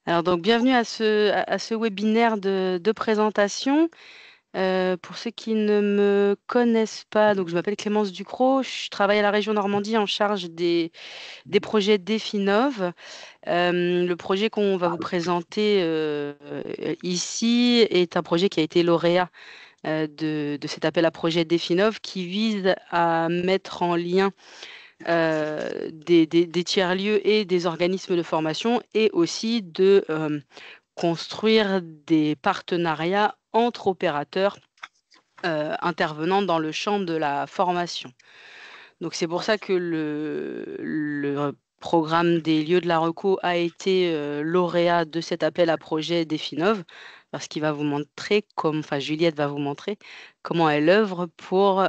Alors donc bienvenue à ce webinaire de présentation. Pour ceux qui ne me connaissent pas, donc je m'appelle Clémence Ducrot, je travaille à la région Normandie en charge des projets DEFINOV. Le projet qu'on va vous présenter ici est un projet qui a été lauréat de cet appel à projet DEFINOV qui vise à mettre en lien des tiers-lieux et des organismes de formation et aussi de construire des partenariats entre opérateurs intervenant dans le champ de la formation. Donc c'est pour ça que le programme des lieux de la Reco a été lauréat de cet appel à projet d'Efinov, parce qu'il va vous montrer, enfin Juliette va vous montrer comment elle œuvre pour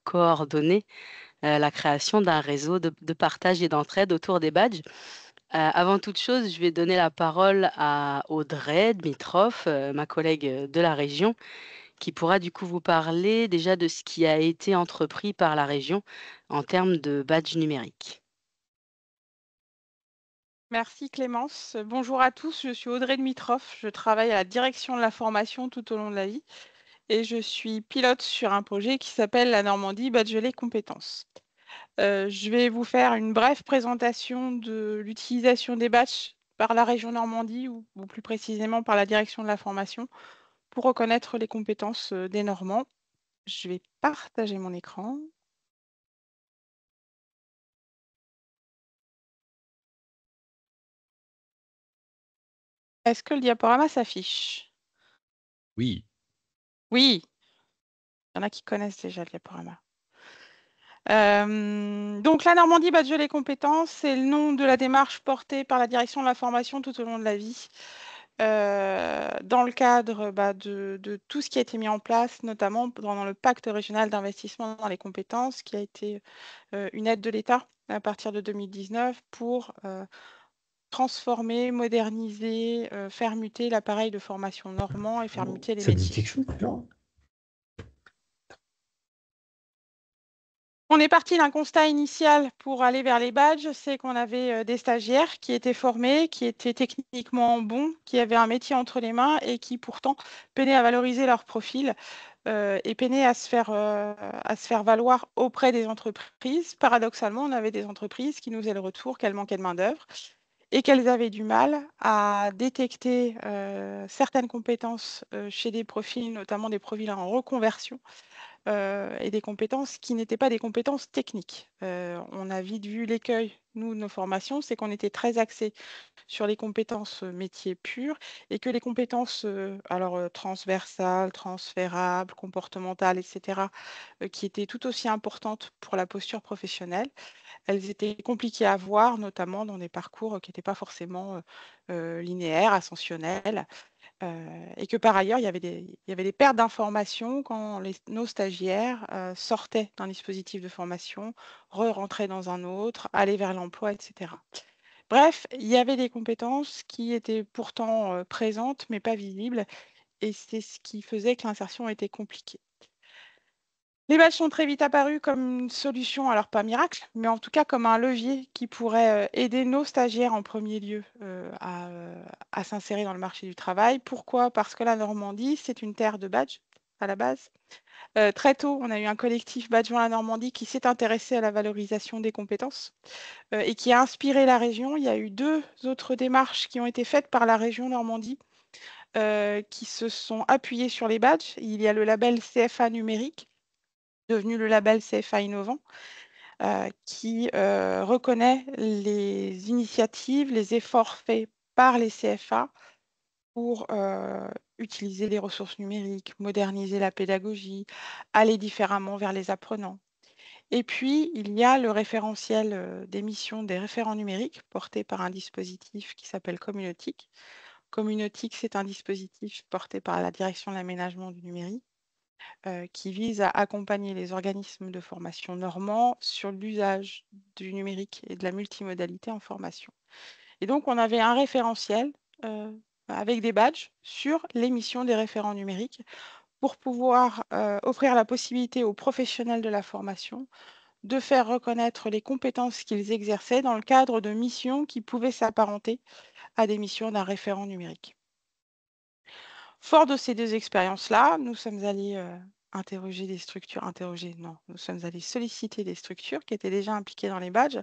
coordonner la création d'un réseau de partage et d'entraide autour des badges. Avant toute chose, je vais donner la parole à Audrey Dmitrov, ma collègue de la région, qui pourra du coup vous parler déjà de ce qui a été entrepris par la région en termes de badge numérique. Merci Clémence. Bonjour à tous, je suis Audrey Dmitrov, je travaille à la direction de la formation tout au long de la vie et je suis pilote sur un projet qui s'appelle la Normandie Badgeley Compétences. Je vais vous faire une brève présentation de l'utilisation des badges par la région Normandie ou plus précisément par la direction de la formation pour reconnaître les compétences des Normands. Je vais partager mon écran. Est-ce que le diaporama s'affiche? Oui. Oui, il y en a qui connaissent déjà le diaporama. Donc la Normandie Badgeley Compétences, c'est le nom de la démarche portée par la direction de la formation tout au long de la vie, dans le cadre de tout ce qui a été mis en place, notamment pendant le pacte régional d'investissement dans les compétences, qui a été une aide de l'État à partir de 2019 pour transformer, moderniser, faire muter l'appareil de formation normand et faire muter les Ça me dit métiers. quelque chose, non? On est parti d'un constat initial pour aller vers les badges, c'est qu'on avait des stagiaires qui étaient formés, qui étaient techniquement bons, qui avaient un métier entre les mains et qui pourtant peinaient à valoriser leur profil et peinaient à se faire valoir auprès des entreprises. Paradoxalement, on avait des entreprises qui nous faisaient le retour qu'elles manquaient de main-d'œuvre et qu'elles avaient du mal à détecter certaines compétences chez des profils, notamment des profils en reconversion et des compétences qui n'étaient pas des compétences techniques. On a vite vu l'écueil, nous, de nos formations, c'est qu'on était très axés sur les compétences métiers pures et que les compétences transversales, transférables, comportementales, etc., qui étaient tout aussi importantes pour la posture professionnelle, elles étaient compliquées à voir, notamment dans des parcours qui n'étaient pas forcément linéaires, ascensionnels. Et que par ailleurs, il y avait des pertes d'informations quand nos stagiaires sortaient d'un dispositif de formation, re-rentraient dans un autre, allaient vers l'emploi, etc. Bref, il y avait des compétences qui étaient pourtant présentes, mais pas visibles, et c'est ce qui faisait que l'insertion était compliquée. Les badges sont très vite apparus comme une solution, alors pas miracle, mais en tout cas comme un levier qui pourrait aider nos stagiaires en premier lieu à s'insérer dans le marché du travail. Pourquoi? Parce que la Normandie, c'est une terre de badges à la base. Très tôt, on a eu un collectif Badge la Normandie qui s'est intéressé à la valorisation des compétences et qui a inspiré la région. Il y a eu 2 autres démarches qui ont été faites par la région Normandie qui se sont appuyées sur les badges. Il y a le label CFA numérique devenu le label CFA Innovant, qui reconnaît les initiatives, les efforts faits par les CFA pour utiliser les ressources numériques, moderniser la pédagogie, aller différemment vers les apprenants. Et puis, il y a le référentiel des missions des référents numériques porté par un dispositif qui s'appelle Communautique. Communautique, c'est un dispositif porté par la direction de l'aménagement du numérique qui vise à accompagner les organismes de formation normands sur l'usage du numérique et de la multimodalité en formation. Et donc, on avait un référentiel avec des badges sur les missions des référents numériques pour pouvoir offrir la possibilité aux professionnels de la formation de faire reconnaître les compétences qu'ils exerçaient dans le cadre de missions qui pouvaient s'apparenter à des missions d'un référent numérique. Fort de ces 2 expériences-là, nous sommes allés, interroger des structures interroger, non, nous sommes allés solliciter des structures qui étaient déjà impliquées dans les badges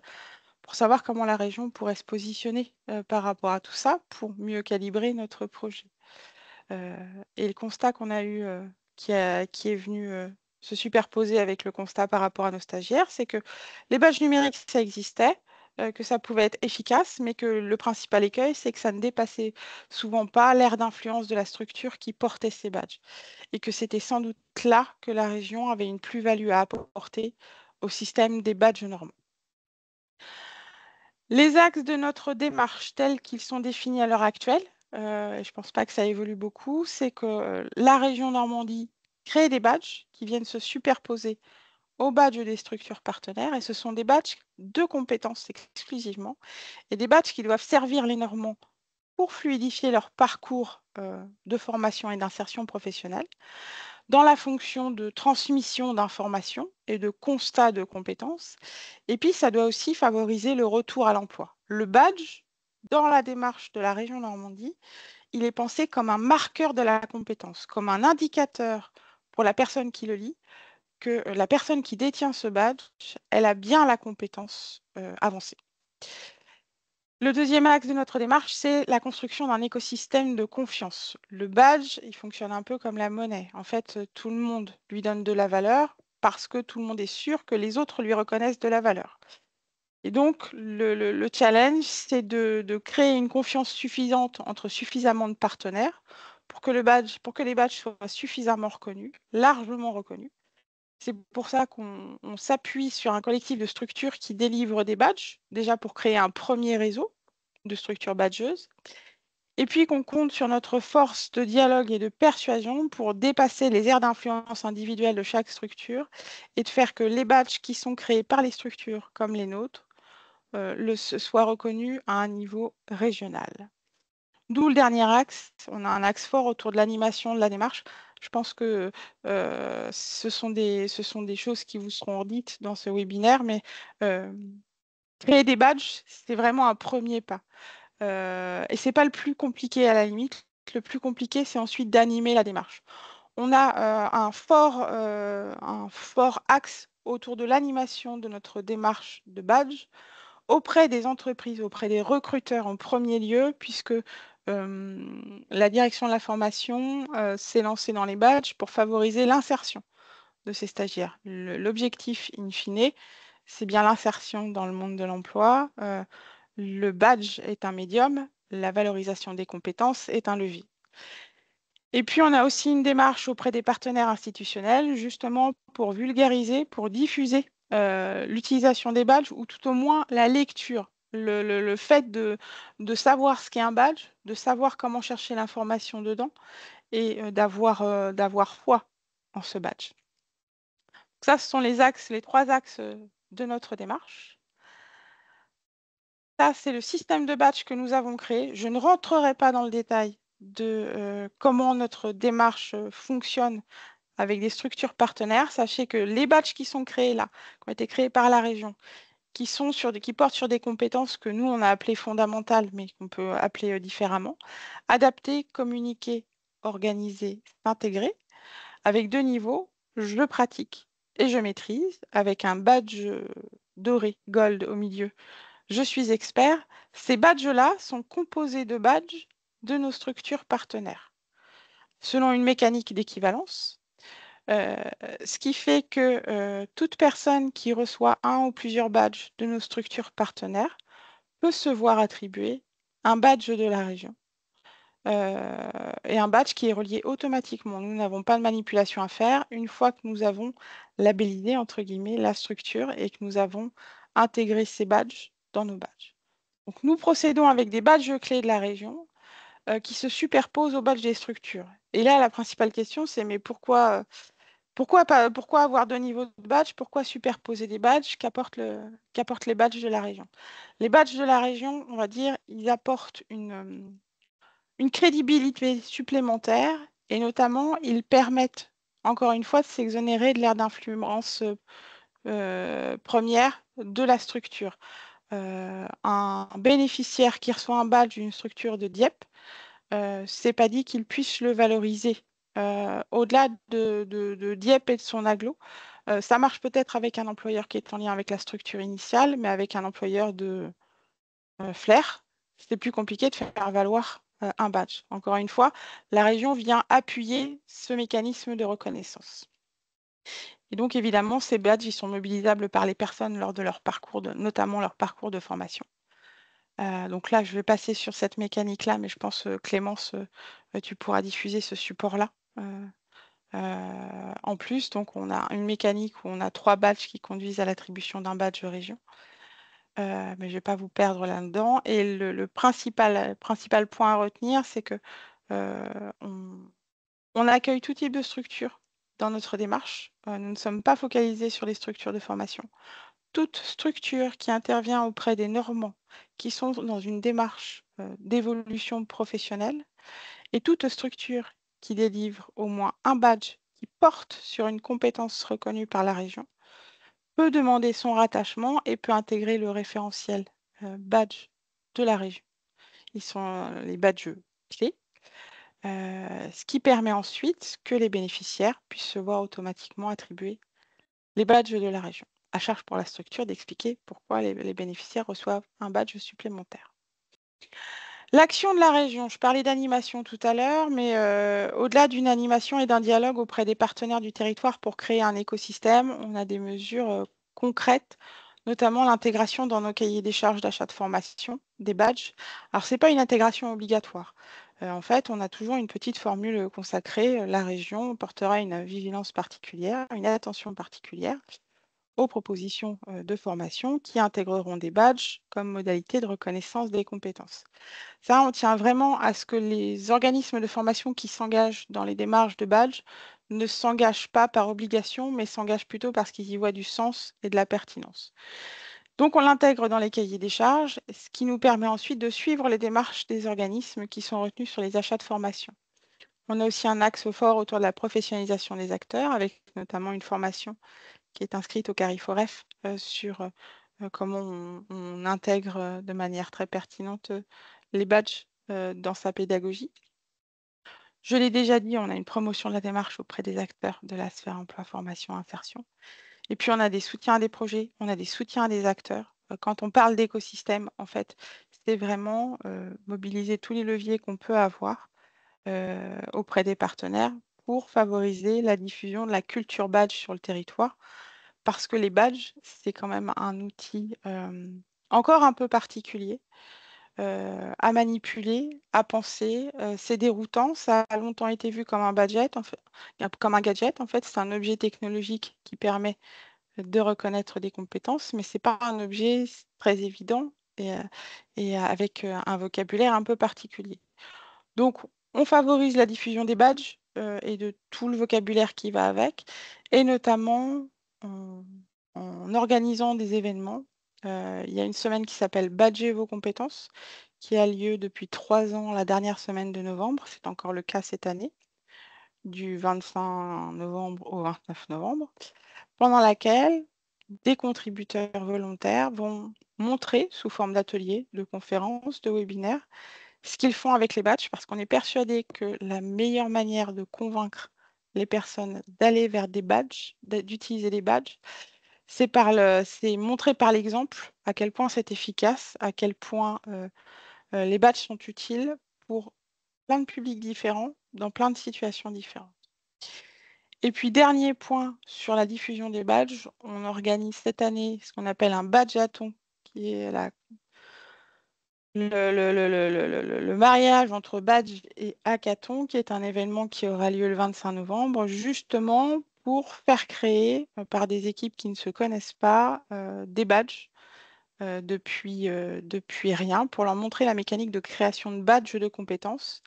pour savoir comment la région pourrait se positionner, par rapport à tout ça, pour mieux calibrer notre projet. Heu et le constat qu'on a eu, qui est venu, se superposer avec le constat par rapport à nos stagiaires, c'est que les badges numériques, ça existait, que ça pouvait être efficace, mais que le principal écueil, c'est que ça ne dépassait souvent pas l'aire d'influence de la structure qui portait ces badges et que c'était sans doute là que la région avait une plus-value à apporter au système des badges normaux. Les axes de notre démarche tels qu'ils sont définis à l'heure actuelle, et je ne pense pas que ça évolue beaucoup, c'est que, la région Normandie crée des badges qui viennent se superposer aux badges des structures partenaires et ce sont des badges de compétences exclusivement et des badges qui doivent servir les Normands pour fluidifier leur parcours, de formation et d'insertion professionnelle dans la fonction de transmission d'informations et de constat de compétences. Et puis, ça doit aussi favoriser le retour à l'emploi. Le badge, dans la démarche de la région Normandie, il est pensé comme un marqueur de la compétence, comme un indicateur pour la personne qui le lit, que la personne qui détient ce badge, elle a bien la compétence avancée. Le deuxième axe de notre démarche, c'est la construction d'un écosystème de confiance. Le badge, il fonctionne un peu comme la monnaie. En fait, tout le monde lui donne de la valeur parce que tout le monde est sûr que les autres lui reconnaissent de la valeur. Et donc, le challenge, c'est de créer une confiance suffisante entre suffisamment de partenaires pour que les badges soient suffisamment reconnus, largement reconnus. C'est pour ça qu'on s'appuie sur un collectif de structures qui délivrent des badges, déjà pour créer un premier réseau de structures badgeuses, et puis qu'on compte sur notre force de dialogue et de persuasion pour dépasser les aires d'influence individuelles de chaque structure et de faire que les badges qui sont créés par les structures comme les nôtres soient reconnus à un niveau régional. D'où le dernier axe. On a un axe fort autour de l'animation de la démarche. Je pense que ce sont des choses qui vous seront dites dans ce webinaire, mais créer des badges, c'est vraiment un premier pas. Et c'est pas le plus compliqué à la limite. Le plus compliqué, c'est ensuite d'animer la démarche. On a un fort axe autour de l'animation de notre démarche de badge auprès des entreprises, auprès des recruteurs en premier lieu, puisque la direction de la formation s'est lancée dans les badges pour favoriser l'insertion de ces stagiaires. L'objectif, in fine, c'est bien l'insertion dans le monde de l'emploi. Le badge est un médium, la valorisation des compétences est un levier. Et puis, on a aussi une démarche auprès des partenaires institutionnels, justement pour vulgariser, pour diffuser l'utilisation des badges ou tout au moins la lecture. Le fait de savoir ce qu'est un badge, de savoir comment chercher l'information dedans et d'avoir foi en ce badge. Ça, ce sont les 3 axes de notre démarche. Ça, c'est le système de badge que nous avons créé. Je ne rentrerai pas dans le détail de comment notre démarche fonctionne avec des structures partenaires. Sachez que les badges qui sont créés là, qui ont été créés par la région, qui portent sur des compétences que nous, on a appelées fondamentales, mais qu'on peut appeler différemment, adapter, communiquer, organiser, s'intégrer, avec 2 niveaux, je pratique et je maîtrise, avec un badge doré, gold au milieu. Je suis expert. Ces badges-là sont composés de badges de nos structures partenaires, selon une mécanique d'équivalence. Ce qui fait que toute personne qui reçoit un ou plusieurs badges de nos structures partenaires peut se voir attribuer un badge de la région et un badge qui est relié automatiquement. Nous n'avons pas de manipulation à faire une fois que nous avons labellisé, entre guillemets, la structure et que nous avons intégré ces badges dans nos badges. Donc, nous procédons avec des badges clés de la région qui se superposent aux badges des structures. Et là, la principale question, c'est mais pourquoi avoir 2 niveaux de badges? Pourquoi superposer des badges qu'apportent les badges de la région? Les badges de la région, on va dire, ils apportent une crédibilité supplémentaire et notamment, ils permettent, encore une fois, de s'exonérer de l'aire d'influence première de la structure. Un bénéficiaire qui reçoit un badge d'une structure de DIEP, c'est pas dit qu'il puisse le valoriser. Au-delà de DIEP et de son agglo, ça marche peut-être avec un employeur qui est en lien avec la structure initiale, mais avec un employeur de Flair, c'est plus compliqué de faire valoir un badge. Encore une fois, la région vient appuyer ce mécanisme de reconnaissance. Et donc, évidemment, ces badges, ils sont mobilisables par les personnes lors de leur parcours, notamment leur parcours de formation. Donc là, je vais passer sur cette mécanique-là, mais je pense, Clémence, tu pourras diffuser ce support-là. En plus, donc, on a une mécanique où on a 3 badges qui conduisent à l'attribution d'un badge région. Mais je ne vais pas vous perdre là-dedans. Et le principal point à retenir, c'est que on accueille tout type de structure dans notre démarche. Nous ne sommes pas focalisés sur les structures de formation. Toute structure qui intervient auprès des normants qui sont dans une démarche d'évolution professionnelle et toute structure qui délivre au moins un badge qui porte sur une compétence reconnue par la région peut demander son rattachement et peut intégrer le référentiel badge de la région. Ils sont les badges clés, ce qui permet ensuite que les bénéficiaires puissent se voir automatiquement attribuer les badges de la région. À charge pour la structure d'expliquer pourquoi les bénéficiaires reçoivent un badge supplémentaire. L'action de la région, je parlais d'animation tout à l'heure, mais au-delà d'une animation et d'un dialogue auprès des partenaires du territoire pour créer un écosystème, on a des mesures concrètes, notamment l'intégration dans nos cahiers des charges d'achat de formation, des badges. Alors, ce n'est pas une intégration obligatoire. En fait, on a toujours une petite formule consacrée. La région portera une vigilance particulière, une attention particulière aux propositions de formation qui intégreront des badges comme modalité de reconnaissance des compétences. Ça, on tient vraiment à ce que les organismes de formation qui s'engagent dans les démarches de badge ne s'engagent pas par obligation, mais s'engagent plutôt parce qu'ils y voient du sens et de la pertinence. Donc, on l'intègre dans les cahiers des charges, ce qui nous permet ensuite de suivre les démarches des organismes qui sont retenus sur les achats de formation. On a aussi un axe fort autour de la professionnalisation des acteurs, avec notamment une formation qui est inscrite au Cariforef sur comment on intègre de manière très pertinente les badges dans sa pédagogie. Je l'ai déjà dit, on a une promotion de la démarche auprès des acteurs de la sphère emploi, formation, insertion. Et puis, on a des soutiens à des projets, on a des soutiens à des acteurs. Quand on parle d'écosystème, en fait, c'est vraiment mobiliser tous les leviers qu'on peut avoir auprès des partenaires pour favoriser la diffusion de la culture badge sur le territoire. Parce que les badges, c'est quand même un outil encore un peu particulier à manipuler, à penser. C'est déroutant. Ça a longtemps été vu comme un gadget. Comme un gadget, en fait, c'est un objet technologique qui permet de reconnaître des compétences, mais c'est pas un objet très évident et avec un vocabulaire un peu particulier. Donc, on favorise la diffusion des badges et de tout le vocabulaire qui va avec, et notamment en organisant des événements. Il y a une semaine qui s'appelle Badger vos compétences, qui a lieu depuis 3 ans, la dernière semaine de novembre. C'est encore le cas cette année, du 25 novembre au 29 novembre, pendant laquelle des contributeurs volontaires vont montrer sous forme d'ateliers, de conférences, de webinaires, ce qu'ils font avec les badges, parce qu'on est persuadé que la meilleure manière de convaincre les personnes d'aller vers des badges, d'utiliser des badges, c'est montrer par l'exemple à quel point c'est efficace, à quel point les badges sont utiles pour plein de publics différents, dans plein de situations différentes. Et puis, dernier point sur la diffusion des badges, on organise cette année ce qu'on appelle un badge-athon, qui est le mariage entre badge et hackathon, qui est un événement qui aura lieu le 25 novembre, justement pour faire créer par des équipes qui ne se connaissent pas des badges depuis rien, pour leur montrer la mécanique de création de badges de compétences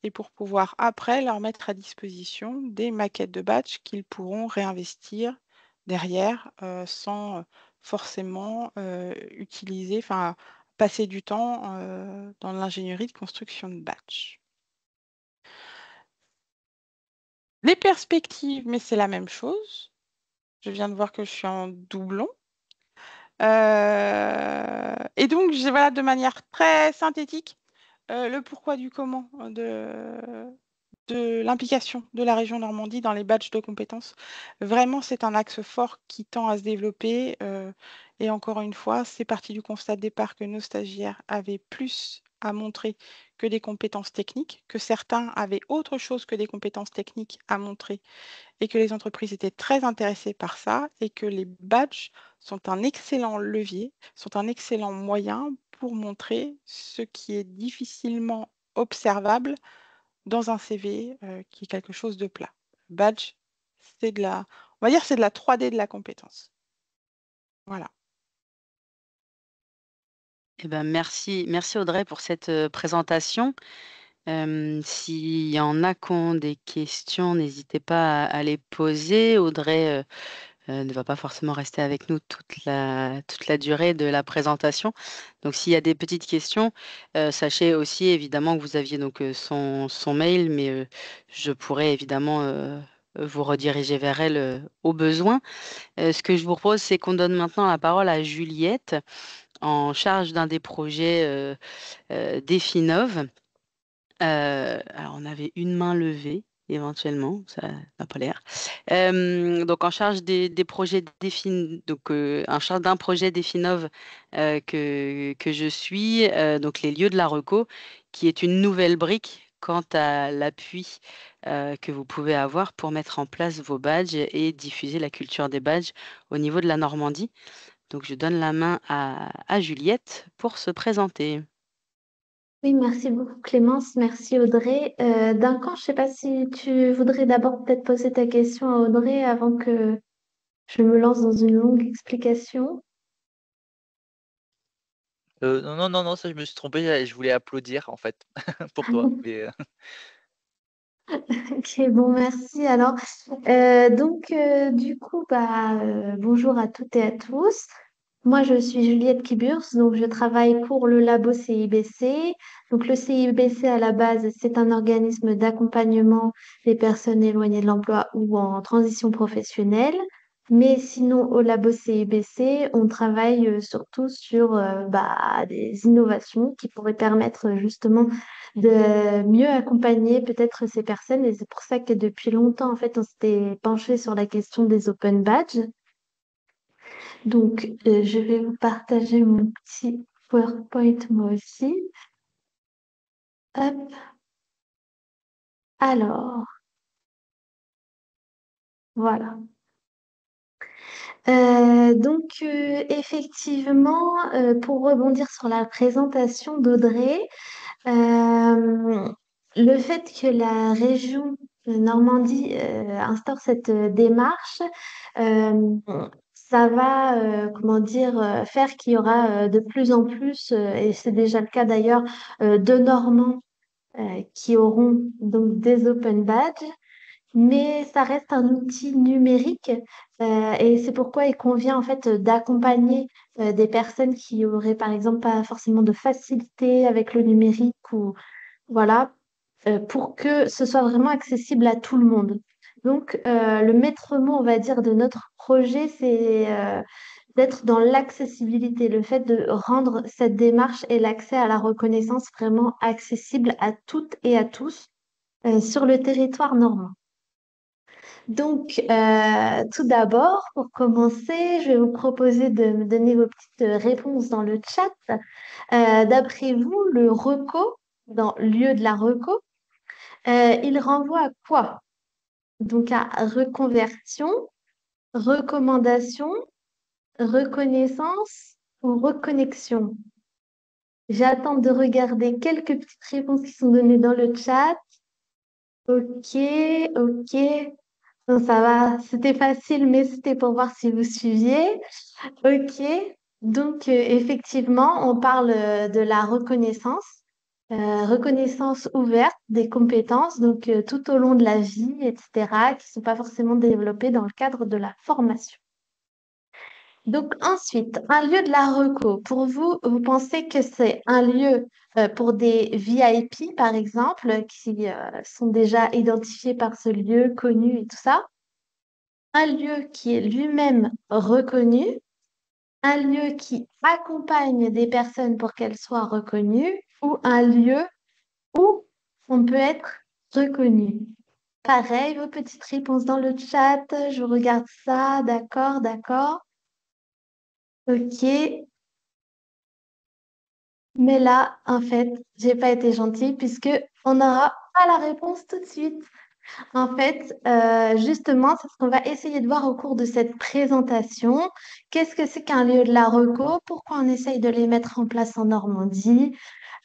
et pour pouvoir après leur mettre à disposition des maquettes de badges qu'ils pourront réinvestir derrière sans forcément utiliser, enfin passer du temps dans l'ingénierie de construction de badges. Les perspectives, mais c'est la même chose. Je viens de voir que je suis en doublon. Et donc, voilà, de manière très synthétique, le pourquoi du comment de l'implication de la région Normandie dans les badges de compétences. Vraiment, c'est un axe fort qui tend à se développer. Et encore une fois, c'est parti du constat de départ que nos stagiaires avaient plus à montrer que des compétences techniques, que certains avaient autre chose que des compétences techniques à montrer et que les entreprises étaient très intéressées par ça et que les badges sont un excellent levier, sont un excellent moyen pour montrer ce qui est difficilement observable dans un CV qui est quelque chose de plat. Badge, c'est on va dire c'est de la 3D de la compétence. Voilà. Eh ben, merci Audrey pour cette présentation. S'il y en a qui ont des questions, n'hésitez pas à les poser. Audrey ne va pas forcément rester avec nous toute la durée de la présentation. Donc, s'il y a des petites questions, sachez aussi évidemment que vous aviez donc son mail, mais je pourrais évidemment vous rediriger vers elle au besoin. Ce que je vous propose, c'est qu'on donne maintenant la parole à Juliette, en charge d'un des projets d'Effinov. Alors, on avait une main levée, éventuellement, ça n'a pas l'air. Donc, en charge des projets donc en charge d'un projet d'Effinov que je suis, donc les lieux de la reco, qui est une nouvelle brique quant à l'appui que vous pouvez avoir pour mettre en place vos badges et diffuser la culture des badges au niveau de la Normandie. Donc, je donne la main à Juliette pour se présenter. Oui, merci beaucoup Clémence, merci Audrey. Duncan, je ne sais pas si tu voudrais d'abord peut-être poser ta question à Audrey avant que je me lance dans une longue explication. Non, ça je me suis trompé, je voulais applaudir en fait pour toi. Mais, Ok, bon, merci. Alors, du coup, bonjour à toutes et à tous. Moi, je suis Juliette Kiburs, donc je travaille pour le labo CIBC. Donc, le CIBC, à la base, c'est un organisme d'accompagnement des personnes éloignées de l'emploi ou en transition professionnelle. Mais sinon, au labo CIBC, on travaille surtout sur des innovations qui pourraient permettre justement de mieux accompagner peut-être ces personnes. Et c'est pour ça que depuis longtemps, en fait, on s'était penché sur la question des open badges. Donc, je vais vous partager mon petit PowerPoint moi aussi. Hop. Alors, voilà. Effectivement, pour rebondir sur la présentation d'Audrey, Euh, le fait que la région Normandie instaure cette démarche, euh, ça va, comment dire, faire qu'il y aura de plus en plus, et c'est déjà le cas d'ailleurs, de Normands qui auront donc des open badges, mais ça reste un outil numérique et c'est pourquoi il convient en fait d'accompagner des personnes qui auraient par exemple pas forcément de facilité avec le numérique ou voilà, pour que ce soit vraiment accessible à tout le monde. Donc, le maître mot, on va dire, de notre projet, c'est d'être dans l'accessibilité, le fait de rendre cette démarche et l'accès à la reconnaissance vraiment accessible à toutes et à tous sur le territoire normand. Donc, tout d'abord, pour commencer, je vais vous proposer de me donner vos petites réponses dans le chat. D'après vous, le reco, dans lieu de la reco, il renvoie à quoi? Donc à reconversion, recommandation, reconnaissance ou reconnexion. J'attends de regarder quelques petites réponses qui sont données dans le chat. Ok, ok. Donc, ça va, c'était facile, mais c'était pour voir si vous suiviez. Ok. Donc, effectivement, on parle de la reconnaissance. Reconnaissance ouverte des compétences, donc tout au long de la vie, etc., qui ne sont pas forcément développées dans le cadre de la formation. Donc ensuite, un lieu de la reco. Pour vous, vous pensez que c'est un lieu pour des VIP, par exemple, qui sont déjà identifiés par ce lieu, connu et tout ça? un lieu qui est lui-même reconnu, un lieu qui accompagne des personnes pour qu'elles soient reconnues, ou un lieu où on peut être reconnu. Pareil, vos petites réponses dans le chat, je regarde ça, d'accord, d'accord. Ok, mais là, en fait, j'ai pas été gentille puisque on n'aura pas la réponse tout de suite. En fait, justement, c'est ce qu'on va essayer de voir au cours de cette présentation. Qu'est-ce que c'est qu'un lieu de la reco? Pourquoi on essaye de les mettre en place en Normandie?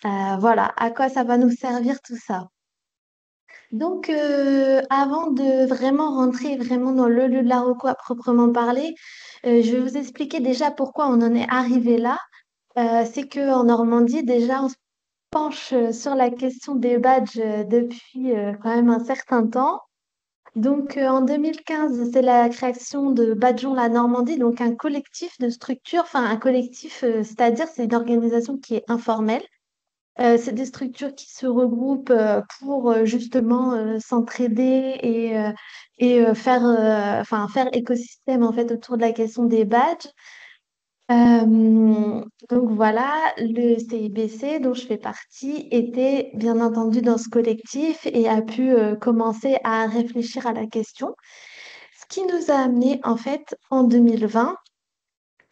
Voilà, à quoi ça va nous servir tout ça. Donc, avant de vraiment rentrer vraiment dans le lieu de la reco à proprement parler, je vais vous expliquer déjà pourquoi on en est arrivé là. C'est qu'en Normandie, déjà, on se penche sur la question des badges depuis quand même un certain temps. Donc, en 2015, c'est la création de Badgeons la Normandie, donc un collectif de structures, enfin un collectif, c'est-à-dire c'est une organisation qui est informelle. C'est des structures qui se regroupent pour justement s'entraider et faire, enfin, faire écosystème en fait autour de la question des badges. Donc voilà, le CIBC dont je fais partie était bien entendu dans ce collectif et a pu commencer à réfléchir à la question. Ce qui nous a amené en fait en 2020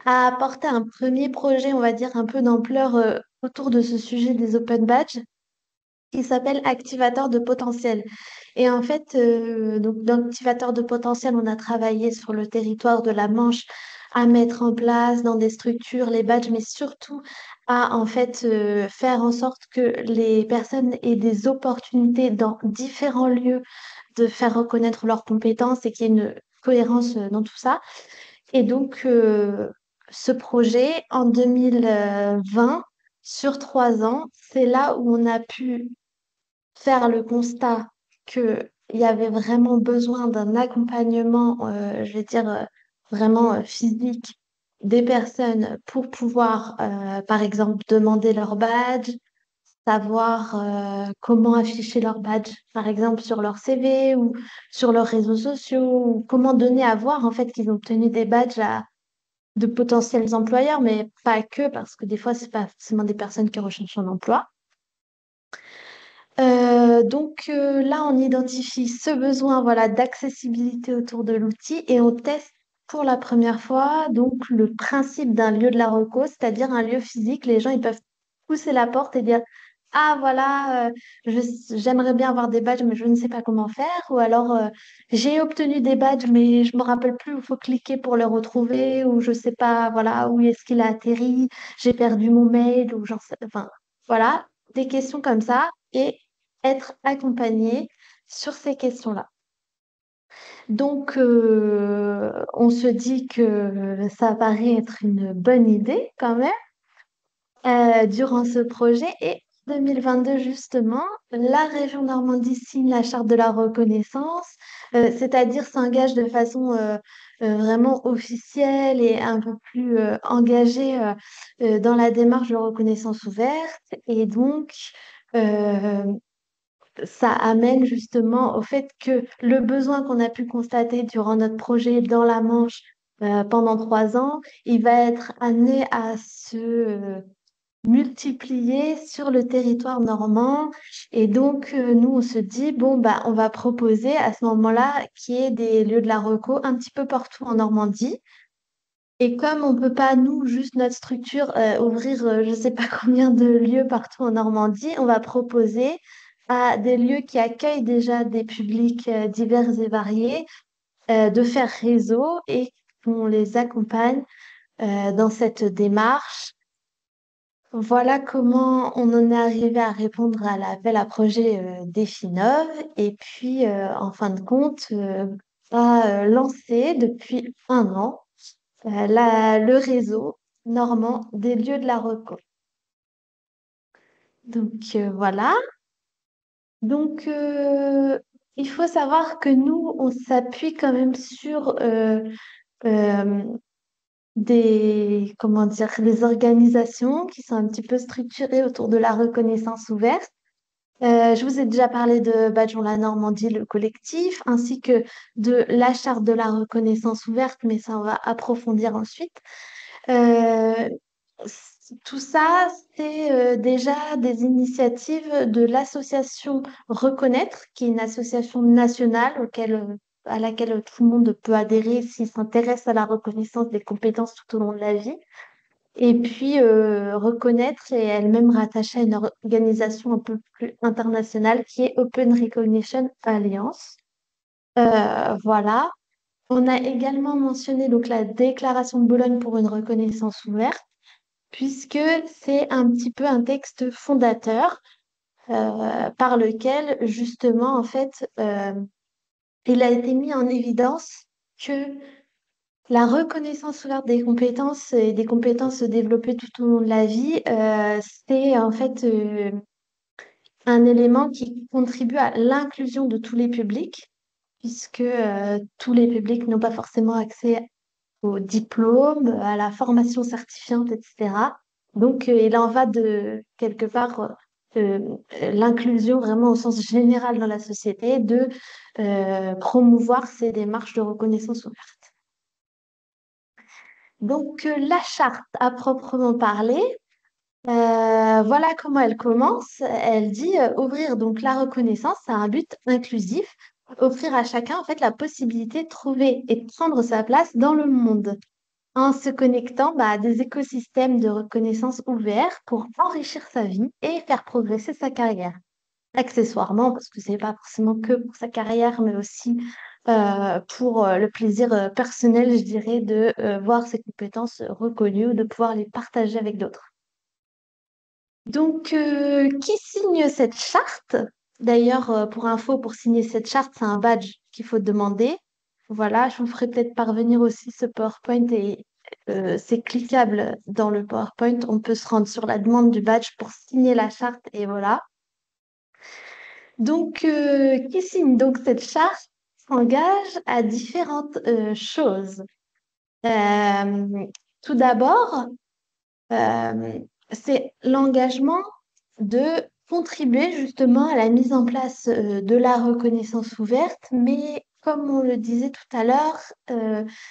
à apporter un premier projet, on va dire un peu d'ampleur autour de ce sujet des open badges qui s'appelle Activateur de potentiel. Et en fait, donc d'activateur de potentiel, on a travaillé sur le territoire de la Manche à mettre en place dans des structures les badges, mais surtout à en fait faire en sorte que les personnes aient des opportunités dans différents lieux de faire reconnaître leurs compétences et qu'il y ait une cohérence dans tout ça. Et donc, ce projet, en 2020, sur 3 ans, c'est là où on a pu faire le constat qu'il y avait vraiment besoin d'un accompagnement, je vais dire vraiment physique des personnes pour pouvoir, par exemple, demander leur badge, savoir comment afficher leur badge, par exemple, sur leur CV ou sur leurs réseaux sociaux, ou comment donner à voir en fait qu'ils ont obtenu des badges à de potentiels employeurs, mais pas que, parce que des fois, c'est pas forcément des personnes qui recherchent un emploi. Donc là, on identifie ce besoin voilà, d'accessibilité autour de l'outil et on teste pour la première fois donc le principe d'un lieu de la reco, c'est-à-dire un lieu physique. Les gens ils peuvent pousser la porte et dire ah voilà, j'aimerais bien avoir des badges mais je ne sais pas comment faire. Ou alors j'ai obtenu des badges mais je me rappelle plus où il faut cliquer pour les retrouver ou je sais pas voilà où est-ce qu'il a atterri, j'ai perdu mon mail ou genre enfin voilà des questions comme ça et être accompagné sur ces questions-là. Donc, on se dit que ça paraît être une bonne idée quand même durant ce projet. Et 2022, justement, la région Normandie signe la charte de la reconnaissance, c'est-à-dire s'engage de façon vraiment officielle et un peu plus engagée dans la démarche de reconnaissance ouverte. Et donc, euh, ça amène justement au fait que le besoin qu'on a pu constater durant notre projet dans la Manche pendant 3 ans, il va être amené à se multiplier sur le territoire normand. Et donc, nous, on se dit, bon, bah, on va proposer à ce moment-là qu'il y ait des lieux de la reco un petit peu partout en Normandie. Et comme on ne peut pas, nous, juste notre structure, ouvrir je ne sais pas combien de lieux partout en Normandie, on va proposer à des lieux qui accueillent déjà des publics divers et variés de faire réseau et qu'on les accompagne dans cette démarche. Voilà comment on en est arrivé à répondre à l'appel à projet d'Effinov et puis, en fin de compte, à lancer depuis 1 an le réseau normand des lieux de la reco. Donc voilà. Donc il faut savoir que nous, on s'appuie quand même sur euh, comment dire, des organisations qui sont un petit peu structurées autour de la reconnaissance ouverte. Je vous ai déjà parlé de Badgeons la Normandie, le collectif, ainsi que de la charte de la reconnaissance ouverte, mais ça, on va approfondir ensuite. Euh, Tout ça, c'est déjà des initiatives de l'association Reconnaître, qui est une association nationale à laquelle tout le monde peut adhérer s'il s'intéresse à la reconnaissance des compétences tout au long de la vie. Et puis, Reconnaître est elle-même rattachée à une organisation un peu plus internationale qui est Open Recognition Alliance. Voilà. On a également mentionné donc la Déclaration de Bologne pour une reconnaissance ouverte, puisque c'est un petit peu un texte fondateur par lequel, justement, en fait, il a été mis en évidence que la reconnaissance ouverte des compétences et des compétences développées tout au long de la vie, c'est en fait un élément qui contribue à l'inclusion de tous les publics, puisque tous les publics n'ont pas forcément accès au diplôme, à la formation certifiante, etc. Donc, il en va de quelque part l'inclusion vraiment au sens général dans la société, de promouvoir ces démarches de reconnaissance ouverte. Donc, la charte à proprement parler, voilà comment elle commence. Elle dit ouvrir donc la reconnaissance à un but inclusif, offrir à chacun en fait la possibilité de trouver et de prendre sa place dans le monde en se connectant à des écosystèmes de reconnaissance ouverts pour enrichir sa vie et faire progresser sa carrière. Accessoirement, parce que c'est pas forcément que pour sa carrière, mais aussi pour le plaisir personnel, je dirais, de voir ses compétences reconnues ou de pouvoir les partager avec d'autres. Donc, qui signe cette charte? D'ailleurs, pour info, pour signer cette charte, c'est un badge qu'il faut demander. Voilà, je vous ferai peut-être parvenir aussi ce PowerPoint et c'est cliquable dans le PowerPoint. On peut se rendre sur la demande du badge pour signer la charte et voilà. Donc, qui signe donc cette charte s'engage à différentes choses. Euh, Tout d'abord, euh, c'est l'engagement de contribuer justement à la mise en place de la reconnaissance ouverte, mais comme on le disait tout à l'heure,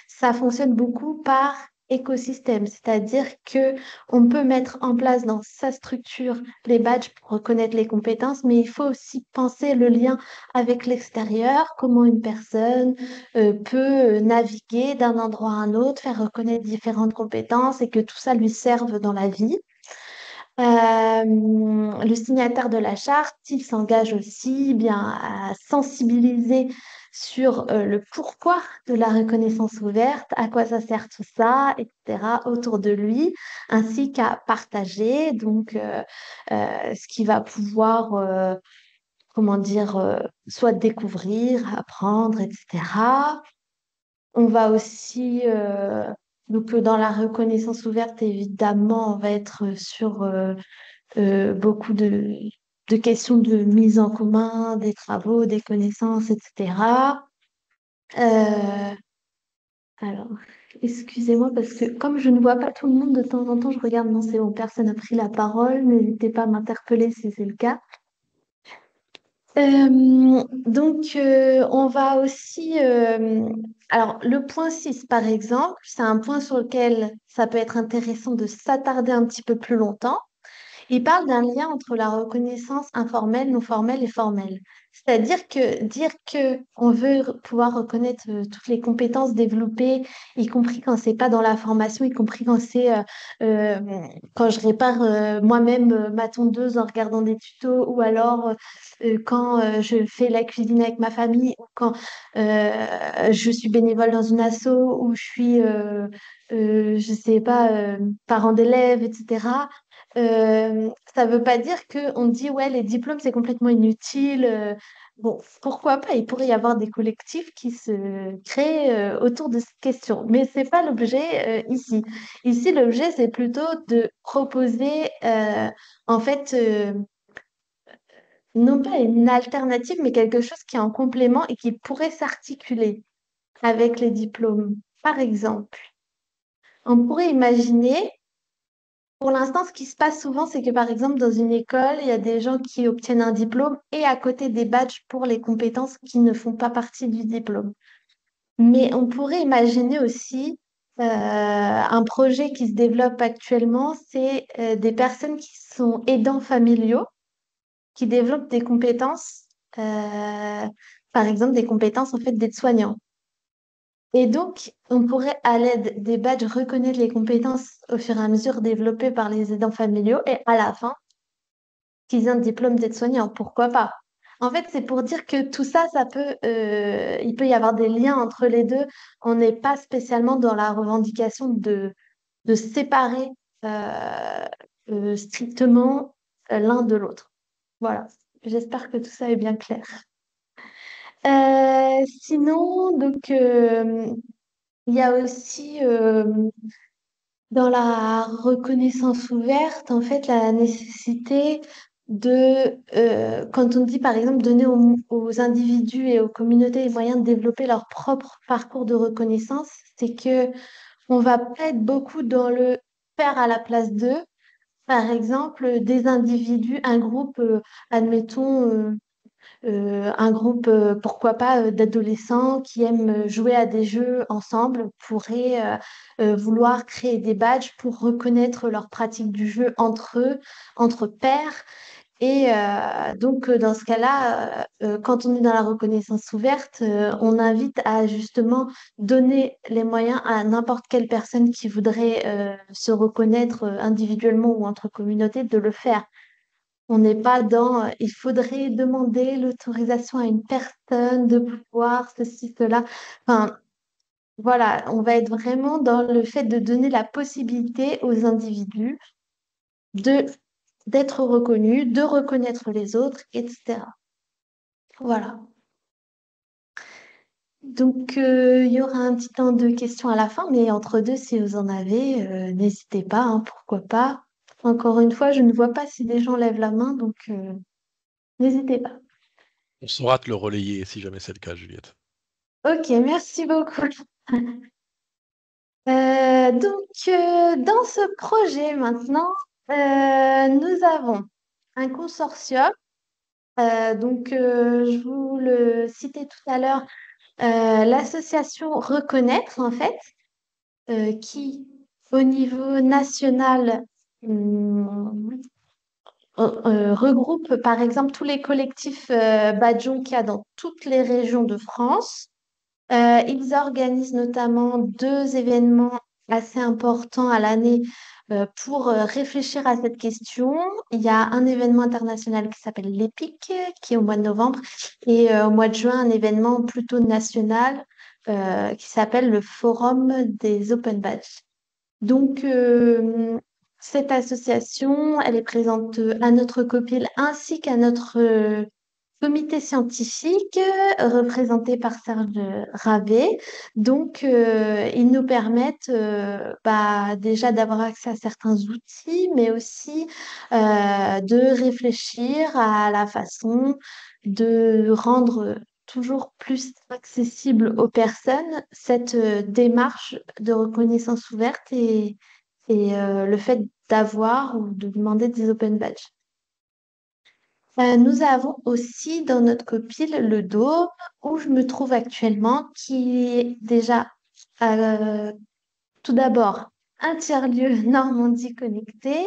ça fonctionne beaucoup par écosystème, c'est-à-dire que on peut mettre en place dans sa structure les badges pour reconnaître les compétences, mais il faut aussi penser le lien avec l'extérieur, comment une personne peut naviguer d'un endroit à un autre, faire reconnaître différentes compétences et que tout ça lui serve dans la vie. Le signataire de la charte, il s'engage aussi bien à sensibiliser sur le pourquoi de la reconnaissance ouverte, à quoi ça sert tout ça, etc., autour de lui, ainsi qu'à partager donc ce qu'il va pouvoir, comment dire, soit découvrir, apprendre, etc. On va aussi, donc dans la reconnaissance ouverte, évidemment, on va être sur beaucoup de questions de mise en commun des travaux, des connaissances, etc. Euh, alors, excusez-moi parce que comme je ne vois pas tout le monde de temps en temps, je regarde, non, c'est bon, personne n'a pris la parole. N'hésitez pas à m'interpeller si c'est le cas. Donc, on va aussi... alors, le point 6 par exemple, c'est un point sur lequel ça peut être intéressant de s'attarder un petit peu plus longtemps. Il parle d'un lien entre la reconnaissance informelle, non formelle et formelle. C'est-à-dire que dire que on veut pouvoir reconnaître toutes les compétences développées, y compris quand c'est pas dans la formation, y compris quand c'est euh, quand je répare moi-même ma tondeuse en regardant des tutos, ou alors quand je fais la cuisine avec ma famille, ou quand je suis bénévole dans une asso, ou je suis je sais pas parent d'élèves, etc. Ça ne veut pas dire qu'on dit, ouais, les diplômes, c'est complètement inutile. Bon, pourquoi pas? Il pourrait y avoir des collectifs qui se créent autour de cette question. Mais ce n'est pas l'objet ici. Ici, l'objet, c'est plutôt de proposer, en fait, non pas une alternative, mais quelque chose qui est en complément et qui pourrait s'articuler avec les diplômes. Par exemple, on pourrait imaginer pour l'instant, ce qui se passe souvent, c'est que par exemple, dans une école, il y a des gens qui obtiennent un diplôme et à côté des badges pour les compétences qui ne font pas partie du diplôme. Mais on pourrait imaginer aussi un projet qui se développe actuellement, c'est des personnes qui sont aidants familiaux, qui développent des compétences, euh, par exemple des compétences en fait d'aide-soignant. Et donc, on pourrait, à l'aide des badges, reconnaître les compétences au fur et à mesure développées par les aidants familiaux et à la fin, qu'ils aient un diplôme d'aide-soignant. Pourquoi pas? En fait, c'est pour dire que tout ça, il peut y avoir des liens entre les deux. On n'est pas spécialement dans la revendication de séparer euh, strictement l'un de l'autre. Voilà. J'espère que tout ça est bien clair. Sinon, donc, il y a aussi dans la reconnaissance ouverte, en fait, la nécessité quand on dit par exemple donner aux individus et aux communautés les moyens de développer leur propre parcours de reconnaissance, c'est que on va pas être beaucoup dans le faire à la place d'eux. Par exemple, des individus, un groupe, admettons, un groupe, pourquoi pas, d'adolescents qui aiment jouer à des jeux ensemble pourrait vouloir créer des badges pour reconnaître leur pratique du jeu entre eux, entre pairs. Et donc, dans ce cas-là, quand on est dans la reconnaissance ouverte, on invite à justement donner les moyens à n'importe quelle personne qui voudrait se reconnaître individuellement ou entre communautés de le faire. On n'est pas dans il faudrait demander l'autorisation à une personne de pouvoir ceci, cela. Enfin, voilà, on va être vraiment dans le fait de donner la possibilité aux individus de d'être reconnus, de reconnaître les autres, etc. Voilà. Donc, il y aura un petit temps de questions à la fin, mais entre deux, si vous en avez, n'hésitez pas, hein, pourquoi pas. Encore une fois, je ne vois pas si des gens lèvent la main, donc n'hésitez pas. On saura te le relayer si jamais c'est le cas, Juliette. Ok, merci beaucoup. Dans ce projet maintenant, nous avons un consortium. Je vous le citais tout à l'heure, l'association Reconnaître, en fait, qui, au niveau national, hum, regroupe, par exemple, tous les collectifs Badjon qu'il y a dans toutes les régions de France. Ils organisent notamment deux événements assez importants à l'année pour réfléchir à cette question. Il y a un événement international qui s'appelle l'EPIC, qui est au mois de novembre, et au mois de juin, un événement plutôt national qui s'appelle le Forum des Open Badges. Donc, cette association, elle est présente à notre COPIL ainsi qu'à notre comité scientifique représenté par Serge Ravet. Donc, ils nous permettent déjà d'avoir accès à certains outils, mais aussi de réfléchir à la façon de rendre toujours plus accessible aux personnes cette démarche de reconnaissance ouverte et le fait d'avoir ou de demander des open badges. Nous avons aussi dans notre copile le Dôme où je me trouve actuellement, qui est déjà tout d'abord un tiers-lieu Normandie connecté,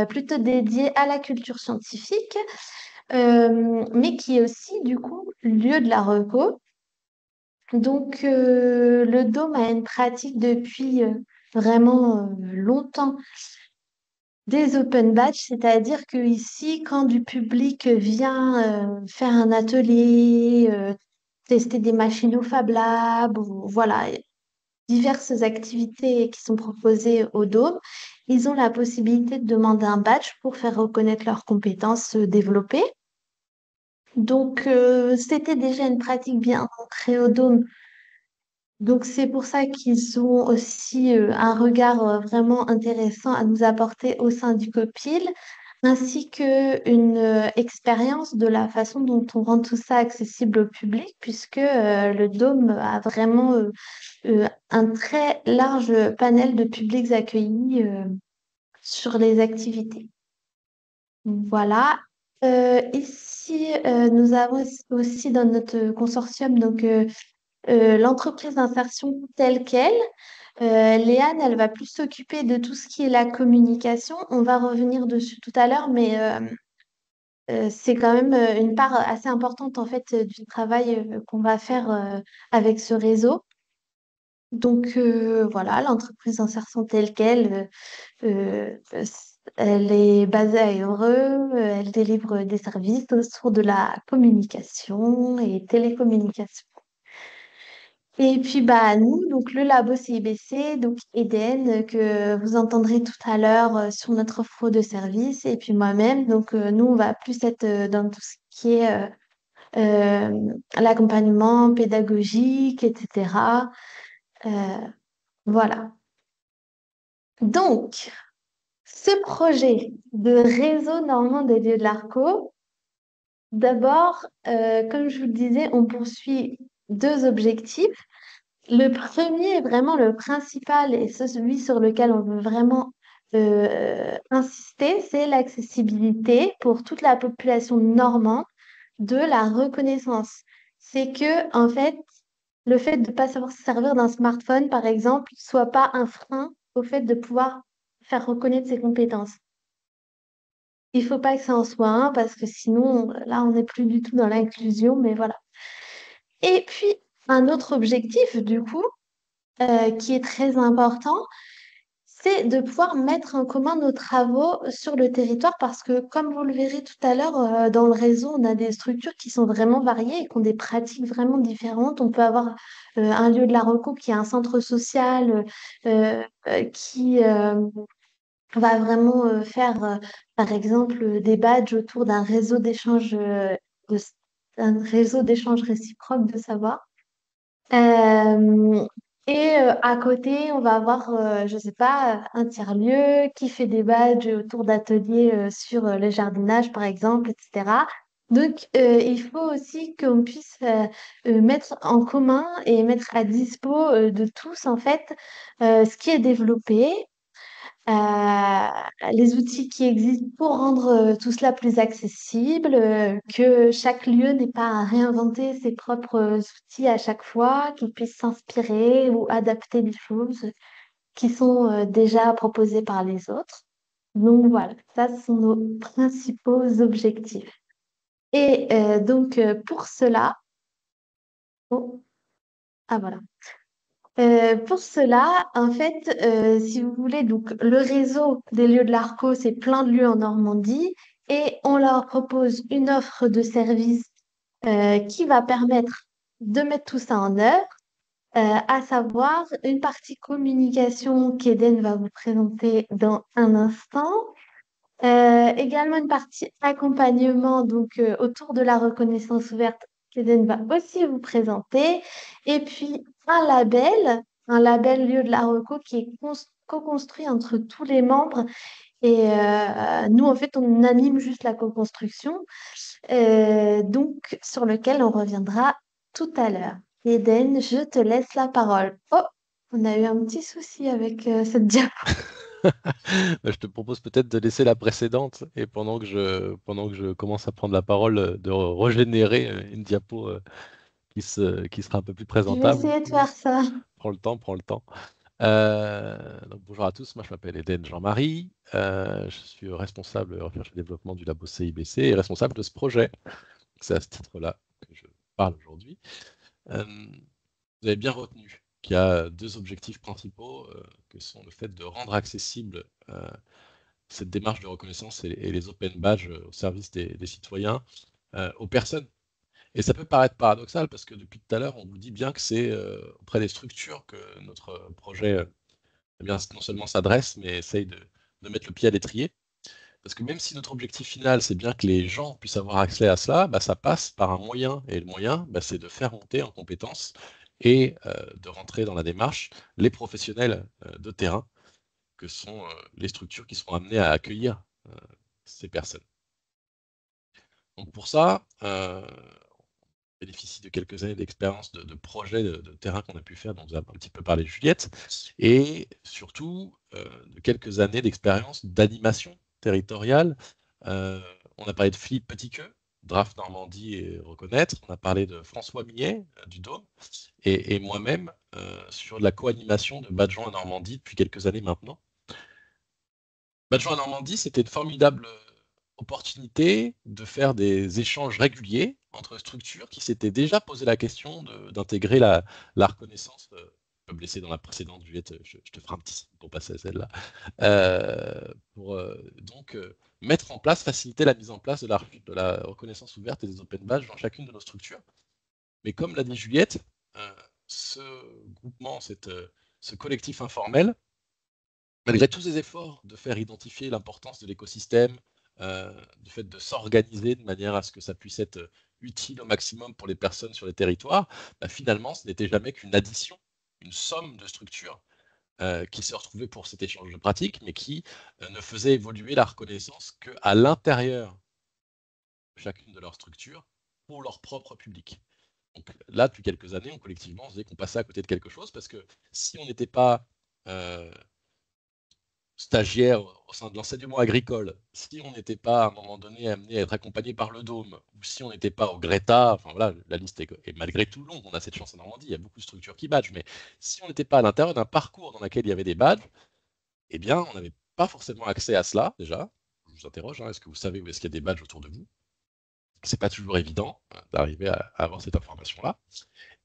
plutôt dédié à la culture scientifique, mais qui est aussi du coup lieu de la reco. Donc le Dôme a une pratique depuis vraiment longtemps des open badges, c'est-à-dire que ici, quand du public vient faire un atelier, tester des machines au Fab Lab, ou voilà, diverses activités qui sont proposées au Dôme, ils ont la possibilité de demander un badge pour faire reconnaître leurs compétences développées. Donc, c'était déjà une pratique bien ancrée au Dôme. Donc, c'est pour ça qu'ils ont aussi un regard vraiment intéressant à nous apporter au sein du COPIL, ainsi qu'une expérience de la façon dont on rend tout ça accessible au public, puisque le Dôme a vraiment un très large panel de publics accueillis sur les activités. Voilà. Ici, nous avons aussi dans notre consortium donc, l'entreprise d'insertion telle qu'elle. Léane, elle va plus s'occuper de tout ce qui est la communication. On va revenir dessus tout à l'heure, mais c'est quand même une part assez importante en fait du travail qu'on va faire avec ce réseau. Donc voilà, l'entreprise d'insertion telle qu'elle, elle est basée à Évreux, elle délivre des services autour de la communication et télécommunication. Et puis bah nous, donc le labo CIBC, donc Eden, que vous entendrez tout à l'heure sur notre offre de service, et puis moi-même, donc nous on va plus être dans tout ce qui est l'accompagnement pédagogique, etc. Euh, voilà. Donc, ce projet de réseau normand des lieux de l'ARCO, d'abord, comme je vous le disais, on poursuit deux objectifs. Le premier est vraiment le principal et celui sur lequel on veut vraiment insister, c'est l'accessibilité pour toute la population normande de la reconnaissance. C'est que, en fait, le fait de ne pas savoir se servir d'un smartphone, par exemple, soit pas un frein au fait de pouvoir faire reconnaître ses compétences. Il faut pas que ça en soit un parce que sinon, là, on n'est plus du tout dans l'inclusion, mais voilà. Et puis, un autre objectif, du coup, qui est très important, c'est de pouvoir mettre en commun nos travaux sur le territoire parce que, comme vous le verrez tout à l'heure, dans le réseau, on a des structures qui sont vraiment variées et qui ont des pratiques vraiment différentes. On peut avoir un lieu de la reco qui est un centre social qui va vraiment faire, par exemple, des badges autour d'un réseau d'échange de- d'un réseau d'échange réciproque de savoir. Euh, et à côté, on va avoir, je ne sais pas, un tiers-lieu qui fait des badges autour d'ateliers sur le jardinage, par exemple, etc. Donc, il faut aussi qu'on puisse mettre en commun et mettre à dispo de tous, en fait, ce qui est développé, les outils qui existent pour rendre tout cela plus accessible, que chaque lieu n'ait pas à réinventer ses propres outils à chaque fois, qu'il puisse s'inspirer ou adapter des choses qui sont déjà proposées par les autres. Donc voilà, ça ce sont nos principaux objectifs. Et donc pour cela, oh, ah voilà. Pour cela, en fait, si vous voulez, donc le réseau des lieux de l'ARCO, c'est plein de lieux en Normandie et on leur propose une offre de service qui va permettre de mettre tout ça en œuvre, à savoir une partie communication qu'Eden va vous présenter dans un instant. Également une partie accompagnement donc autour de la reconnaissance ouverte qu'Eden va aussi vous présenter. Et puis un label lieu de la reco qui est co-construit entre tous les membres. Et nous, en fait, on anime juste la co-construction, donc sur lequel on reviendra tout à l'heure. Eden, je te laisse la parole. Oh, on a eu un petit souci avec cette diapo. Je te propose peut-être de laisser la précédente et pendant que je commence à prendre la parole, de régénérer une diapo qui sera un peu plus Je vais présentable. essayer de faire ça. Prends le temps, prends le temps. Donc bonjour à tous, moi je m'appelle Eden Jean-Marie, je suis responsable recherche et développement du labo CIBC et responsable de ce projet. C'est à ce titre-là que je parle aujourd'hui. Euh, Vous avez bien retenu qu'il y a deux objectifs principaux, que sont le fait de rendre accessible cette démarche de reconnaissance et les open badges au service des citoyens aux personnes. Et ça peut paraître paradoxal parce que depuis tout à l'heure, on vous dit bien que c'est auprès des structures que notre projet eh bien, non seulement s'adresse, mais essaye de mettre le pied à l'étrier. Parce que même si notre objectif final, c'est bien que les gens puissent avoir accès à cela, bah, ça passe par un moyen. Et le moyen, bah, c'est de faire monter en compétences et de rentrer dans la démarche les professionnels de terrain, que sont les structures qui seront amenées à accueillir ces personnes. Donc pour ça, bénéficie de quelques années d'expérience de projets de terrain qu'on a pu faire, dont vous avez un petit peu parlé Juliette, et surtout de quelques années d'expérience d'animation territoriale. On a parlé de Philippe Petitqueux, Draft Normandie et Reconnaître, on a parlé de François Millet du Dôme, et moi-même sur la co-animation de Badjon à Normandie depuis quelques années maintenant. Badjon à Normandie, c'était une formidable opportunité de faire des échanges réguliers entre structures qui s'étaient déjà posé la question d'intégrer la reconnaissance. Je peux me laisser dans la précédente, Juliette, je te ferai un petit signe pour passer à celle-là. Pour donc mettre en place, faciliter la mise en place de la reconnaissance ouverte et des open badges dans chacune de nos structures. Mais comme l'a dit Juliette, ce groupement, ce collectif informel, malgré tous ces efforts de faire identifier l'importance de l'écosystème, du fait de s'organiser de manière à ce que ça puisse être utile au maximum pour les personnes sur les territoires, finalement, ce n'était jamais qu'une addition, une somme de structures qui se retrouvaient pour cet échange de pratiques, mais qui ne faisait évoluer la reconnaissance qu'à l'intérieur de chacune de leurs structures pour leur propre public. Donc là, depuis quelques années, collectivement, on se disait qu'on passait à côté de quelque chose, parce que si on n'était pas stagiaire au sein de l'enseignement agricole, si on n'était pas à un moment donné amené à être accompagné par le Dôme, ou si on n'était pas au Greta, enfin voilà, la liste est malgré tout longue, on a cette chance en Normandie, il y a beaucoup de structures qui badgent, mais si on n'était pas à l'intérieur d'un parcours dans lequel il y avait des badges, eh bien, on n'avait pas forcément accès à cela, déjà. Je vous interroge, est-ce que vous savez où est-ce qu'il y a des badges autour de vous? C'est pas toujours évident d'arriver à avoir cette information-là.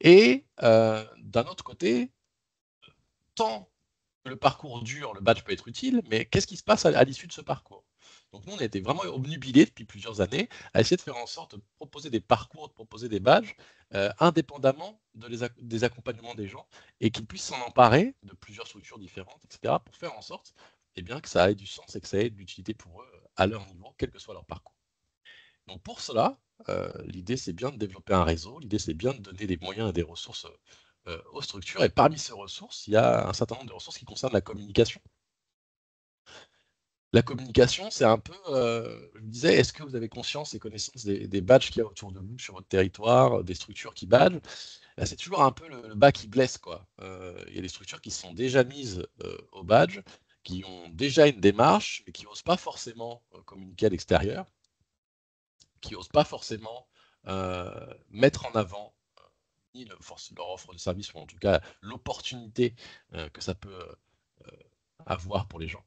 Et d'un autre côté, tant que le parcours dure, le badge peut être utile, mais qu'est-ce qui se passe à l'issue de ce parcours? Donc nous, on a été vraiment obnubilés depuis plusieurs années à essayer de faire en sorte de proposer des parcours, de proposer des badges, indépendamment des accompagnements des gens, et qu'ils puissent s'en emparer de plusieurs structures différentes, etc., pour faire en sorte que ça ait du sens et que ça ait de l'utilité pour eux à leur niveau, quel que soit leur parcours. Donc pour cela, l'idée c'est bien de développer un réseau, l'idée c'est bien de donner des moyens et des ressources aux structures, et parmi ces ressources, il y a un certain nombre de ressources qui concernent la communication. La communication, c'est un peu, je me disais, est-ce que vous avez conscience et connaissance des badges qu'il y a autour de vous sur votre territoire, des structures qui badgent? C'est toujours un peu le bas qui blesse, quoi. Il y a des structures qui se sont déjà mises au badge, qui ont déjà une démarche, mais qui n'osent pas forcément communiquer à l'extérieur, qui n'osent pas forcément mettre en avant ni leur offre de service, ou en tout cas l'opportunité que ça peut avoir pour les gens.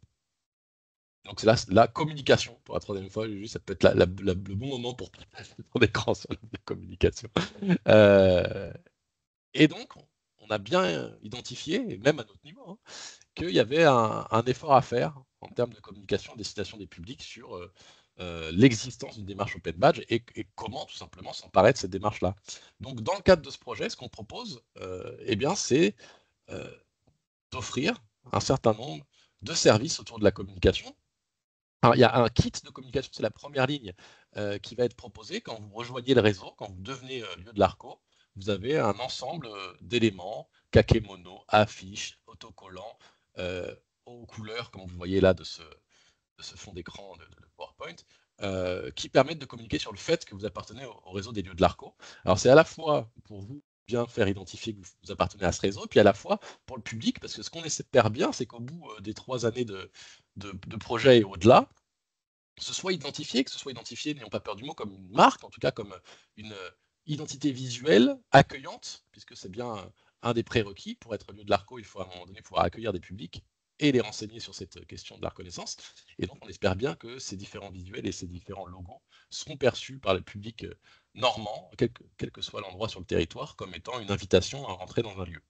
Donc c'est la communication, pour la troisième fois, ça peut être le bon moment pour partager ton écran sur la communication. Et donc, on a bien identifié, et même à notre niveau, hein, qu'il y avait un effort à faire en termes de communication à destination des publics sur l'existence d'une démarche Open Badge et comment tout simplement s'emparer de cette démarche-là. Donc dans le cadre de ce projet, ce qu'on propose, c'est d'offrir un certain nombre de services autour de la communication. Alors, il y a un kit de communication, c'est la première ligne qui va être proposée quand vous rejoignez le réseau, quand vous devenez lieu de l'ARCO. Vous avez un ensemble d'éléments, kakémono, affiches, autocollants, aux couleurs, comme vous voyez là de ce fond d'écran de PowerPoint, qui permettent de communiquer sur le fait que vous appartenez au réseau des lieux de l'ARCO. Alors c'est à la fois pour vous bien faire identifier que vous appartenez à ce réseau, puis à la fois pour le public, parce que ce qu'on espère bien, c'est qu'au bout des 3 années de projet et au-delà, que ce soit identifié, n'ayons pas peur du mot, comme une marque, en tout cas comme une identité visuelle accueillante, puisque c'est bien un des prérequis. Pour être lieu de l'ARCO, il faut à un moment donné pouvoir accueillir des publics et les renseigner sur cette question de la reconnaissance. Et donc on espère bien que ces différents visuels et ces différents logos seront perçus par le public normand, quel que soit l'endroit sur le territoire, comme étant une invitation à rentrer dans un lieu.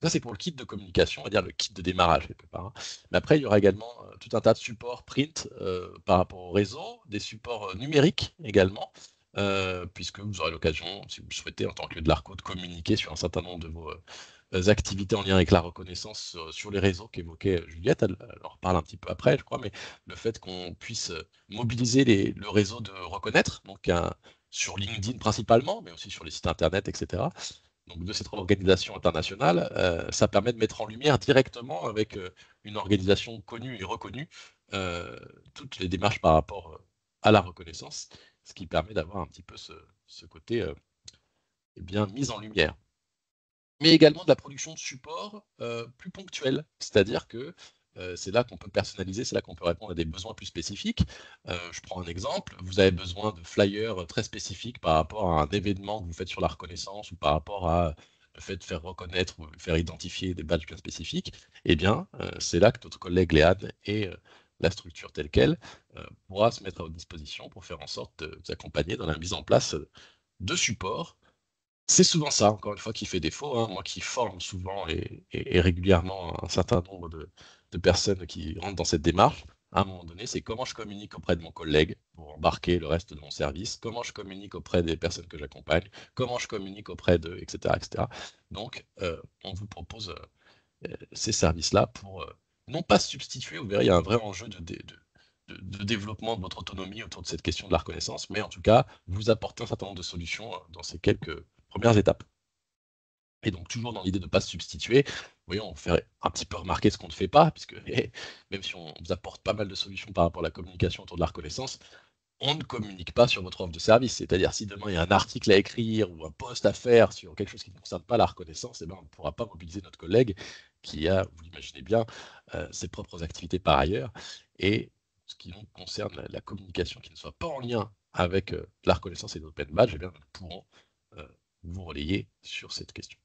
Ça, c'est pour le kit de communication, on va dire le kit de démarrage, quelque part, hein. Mais après, il y aura également tout un tas de supports print par rapport au réseau, des supports numériques également, puisque vous aurez l'occasion, si vous le souhaitez, en tant que lieu de l'ARCO, de communiquer sur un certain nombre de vos activités en lien avec la reconnaissance sur les réseaux qu'évoquait Juliette. Elle en reparle un petit peu après, je crois, mais le fait qu'on puisse mobiliser le réseau de Reconnaître, donc sur LinkedIn principalement, mais aussi sur les sites internet, etc., donc de cette organisation internationale, ça permet de mettre en lumière directement avec une organisation connue et reconnue toutes les démarches par rapport à la reconnaissance, ce qui permet d'avoir un petit peu ce côté mise en lumière. Mais également de la production de support plus ponctuelle, c'est-à-dire que c'est là qu'on peut personnaliser, c'est là qu'on peut répondre à des besoins plus spécifiques. Je prends un exemple, vous avez besoin de flyers très spécifiques par rapport à un événement que vous faites sur la reconnaissance ou par rapport à le fait de faire reconnaître ou faire identifier des badges bien spécifiques. Eh bien, c'est là que notre collègue Léane et la structure telle qu'elle pourra se mettre à votre disposition pour faire en sorte de vous accompagner dans la mise en place de supports. C'est souvent ça, encore une fois, qui fait défaut, hein. Moi qui forme souvent et régulièrement un certain nombre de personnes qui rentrent dans cette démarche, à un moment donné, c'est comment je communique auprès de mon collègue pour embarquer le reste de mon service, comment je communique auprès des personnes que j'accompagne, comment je communique auprès d'eux, etc., etc. Donc, on vous propose ces services-là pour non pas se substituer, vous verrez, il y a un vrai enjeu de développement de votre autonomie autour de cette question de la reconnaissance, mais en tout cas, vous apporter un certain nombre de solutions dans ces quelques premières étapes. Et donc, toujours dans l'idée de ne pas se substituer, voyons, on fait un petit peu remarquer ce qu'on ne fait pas, puisque même si on vous apporte pas mal de solutions par rapport à la communication autour de la reconnaissance, on ne communique pas sur votre offre de service. C'est-à-dire, si demain il y a un article à écrire ou un post à faire sur quelque chose qui ne concerne pas la reconnaissance, eh ben, on ne pourra pas mobiliser notre collègue qui a, vous l'imaginez bien, ses propres activités par ailleurs. Et ce qui donc concerne la communication qui ne soit pas en lien avec la reconnaissance et l'open badge, eh bien, nous pourrons vous relayer sur cette question.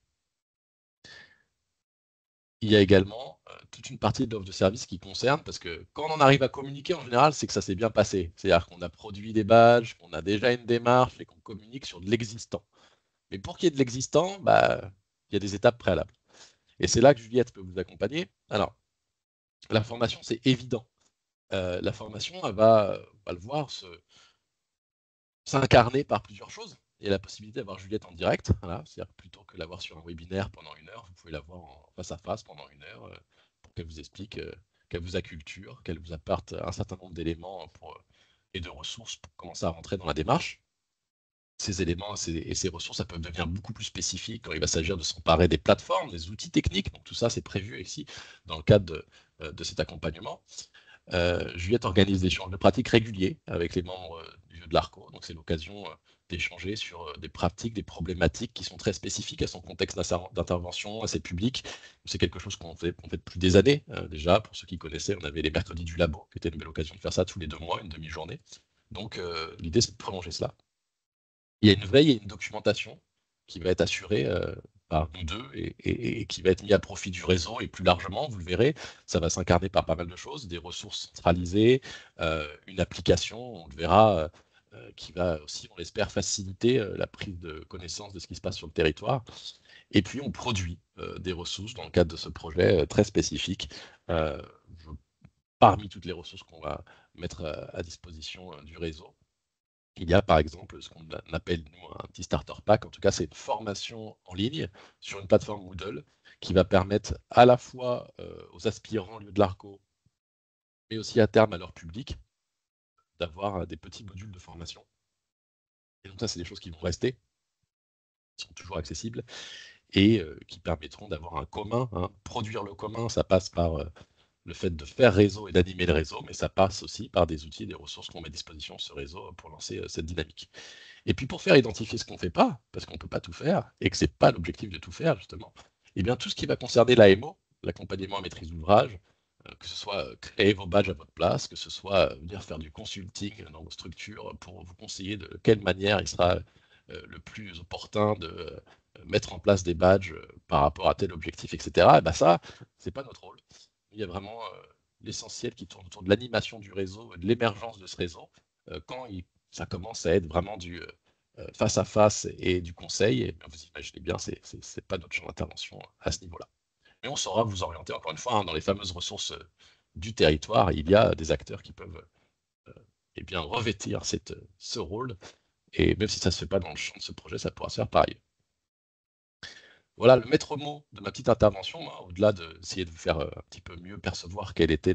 Il y a également toute une partie de l'offre de service qui concerne, parce que quand on en arrive à communiquer, en général, c'est que ça s'est bien passé. C'est-à-dire qu'on a produit des badges, qu'on a déjà une démarche et qu'on communique sur de l'existant. Mais pour qu'il y ait de l'existant, bah, il y a des étapes préalables. Et c'est là que Juliette peut vous accompagner. Alors, la formation, c'est évident. La formation, elle va, on va le voir, s'incarner par plusieurs choses. Il y a la possibilité d'avoir Juliette en direct, voilà, c'est-à-dire que plutôt que l'avoir sur un webinaire pendant 1 heure, vous pouvez l'avoir en face à face pendant 1 heure pour qu'elle vous explique, qu'elle vous acculture, qu'elle vous apporte un certain nombre d'éléments et de ressources pour commencer à rentrer dans la démarche. Ces éléments et ces ressources, ça peut devenir beaucoup plus spécifique quand il va s'agir de s'emparer des plateformes, des outils techniques. Donc tout ça, c'est prévu ici dans le cadre de cet accompagnement. Juliette organise des échanges de pratiques réguliers avec les membres du jeu de l'ARCO. Donc c'est l'occasion d'échanger sur des pratiques, des problématiques qui sont très spécifiques à son contexte d'intervention, à ses publics. C'est quelque chose qu'on fait depuis des années déjà. Pour ceux qui connaissaient, on avait les mercredis du labo, qui était une belle occasion de faire ça tous les 2 mois, une demi-journée. Donc l'idée, c'est de prolonger cela. Il y a une veille et une documentation qui va être assurée par nous deux et qui va être mis à profit du réseau. Et plus largement, vous le verrez, ça va s'incarner par pas mal de choses, des ressources centralisées, une application, on le verra, qui va aussi, on l'espère, faciliter la prise de connaissance de ce qui se passe sur le territoire. Et puis, on produit des ressources dans le cadre de ce projet très spécifique. Parmi toutes les ressources qu'on va mettre à disposition du réseau, il y a par exemple ce qu'on appelle, nous, un petit starter pack. En tout cas, c'est une formation en ligne sur une plateforme Moodle qui va permettre à la fois aux aspirants lieu de l'ARCO, mais aussi à terme à leur public, d'avoir des petits modules de formation. Et donc ça, c'est des choses qui vont rester, qui sont toujours accessibles, et qui permettront d'avoir un commun. Hein. Produire le commun, ça passe par le fait de faire réseau et d'animer le réseau, mais ça passe aussi par des outils et des ressources qu'on met à disposition ce réseau pour lancer cette dynamique. Et puis pour faire identifier ce qu'on ne fait pas, parce qu'on ne peut pas tout faire, et que ce n'est pas l'objectif de tout faire, justement, eh bien tout ce qui va concerner l'AMO, l'accompagnement à maîtrise d'ouvrage, que ce soit créer vos badges à votre place, que ce soit venir faire du consulting dans vos structures pour vous conseiller de quelle manière il sera le plus opportun de mettre en place des badges par rapport à tel objectif, etc. Et ben ça, c'est pas notre rôle. Il y a vraiment l'essentiel qui tourne autour de l'animation du réseau et de l'émergence de ce réseau quand ça commence à être vraiment du face à face et du conseil. Et vous imaginez bien, c'est pas notre champ d'intervention à ce niveau-là. Mais on saura vous orienter, encore une fois, hein, dans les fameuses ressources du territoire. Il y a des acteurs qui peuvent eh bien, revêtir ce rôle. Et même si ça ne se fait pas dans le champ de ce projet, ça pourra se faire par ailleurs. Voilà le maître mot de ma petite intervention, au-delà d'essayer de vous faire un petit peu mieux percevoir quelle était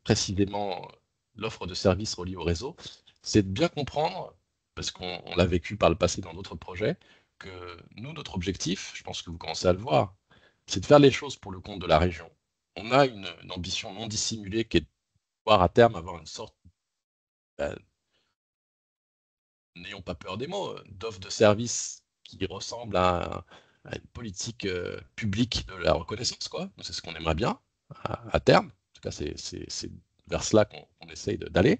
précisément l'offre de services reliée au réseau, c'est de bien comprendre, parce qu'on l'a vécu par le passé dans d'autres projets, que nous, notre objectif, je pense que vous commencez à le voir, c'est de faire les choses pour le compte de la région. On a une ambition non dissimulée qui est de pouvoir à terme avoir une sorte, n'ayons pas peur des mots, d'offre de service qui ressemble à une politique publique de la reconnaissance, quoi. C'est ce qu'on aimerait bien à terme. En tout cas, c'est vers cela qu'on essaye d'aller.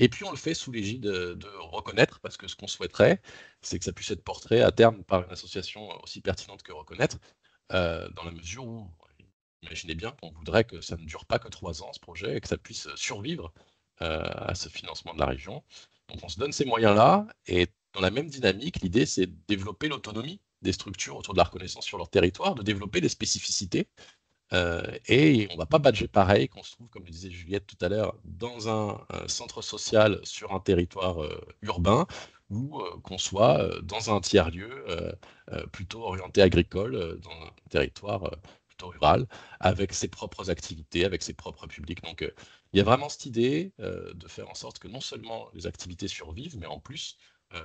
Et puis on le fait sous l'égide de Reconnaître, parce que ce qu'on souhaiterait, c'est que ça puisse être porté à terme par une association aussi pertinente que Reconnaître, dans la mesure où, imaginez bien qu'on voudrait que ça ne dure pas que 3 ans, ce projet, et que ça puisse survivre à ce financement de la région. Donc on se donne ces moyens-là, et dans la même dynamique, l'idée c'est de développer l'autonomie des structures autour de la reconnaissance sur leur territoire, de développer des spécificités, et on ne va pas badger pareil qu'on se trouve, comme le disait Juliette tout à l'heure, dans un centre social sur un territoire urbain, ou qu'on soit dans un tiers-lieu plutôt orienté agricole, dans un territoire plutôt rural, avec ses propres activités, avec ses propres publics. Donc il y a vraiment cette idée de faire en sorte que non seulement les activités survivent, mais en plus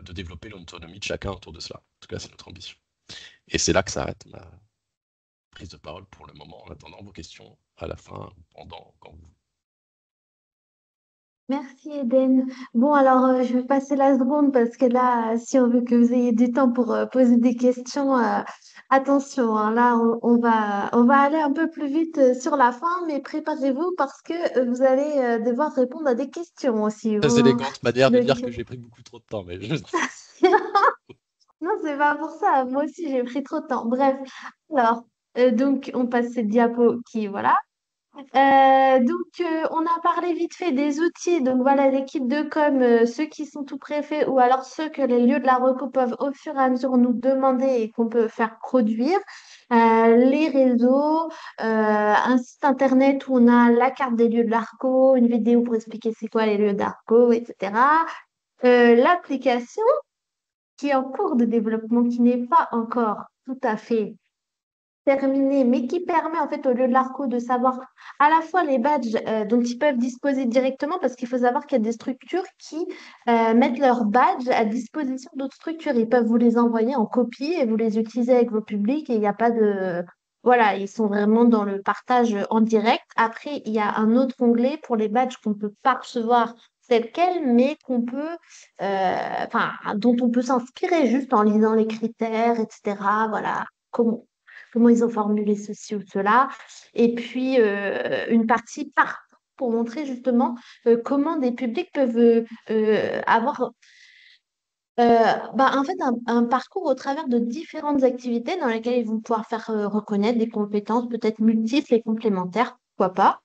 de développer l'autonomie de chacun autour de cela. En tout cas, c'est notre ambition. Et c'est là que s'arrête ma prise de parole pour le moment, en attendant vos questions à la fin ou pendant, quand vous. Merci Eden. Bon, alors je vais passer la seconde parce que là, si on veut que vous ayez du temps pour poser des questions, attention, hein, là, on va aller un peu plus vite sur la fin, mais préparez-vous parce que vous allez devoir répondre à des questions aussi. Très Bon, élégante manière de donc, dire que j'ai pris beaucoup trop de temps, mais non, c'est pas pour ça. Moi aussi, j'ai pris trop de temps. Bref, alors, donc, on passe cette diapo qui, voilà. On a parlé vite fait des outils. Donc, voilà, l'équipe de com, ceux qui sont tout préfets ou alors ceux que les lieux de la reco peuvent au fur et à mesure nous demander et qu'on peut faire produire. Les réseaux, un site internet où on a la carte des lieux de l'ARCO, une vidéo pour expliquer c'est quoi les lieux d'ARCO, etc. L'application qui est en cours de développement, qui n'est pas encore tout à fait terminée, mais qui permet en fait au lieu de l'ARCO de savoir à la fois les badges dont ils peuvent disposer directement, parce qu'il faut savoir qu'il y a des structures qui mettent leurs badges à disposition d'autres structures. Ils peuvent vous les envoyer en copie et vous les utilisez avec vos publics et il n'y a pas de... Voilà, ils sont vraiment dans le partage en direct. Après, il y a un autre onglet pour les badges qu'on ne peut pas recevoir tel quel, mais enfin, dont on peut s'inspirer juste en lisant les critères, etc. Voilà, comment ils ont formulé ceci ou cela. Et puis, une partie pour montrer justement comment des publics peuvent avoir en fait, un parcours au travers de différentes activités dans lesquelles ils vont pouvoir faire reconnaître des compétences peut-être multiples et complémentaires, pourquoi pas.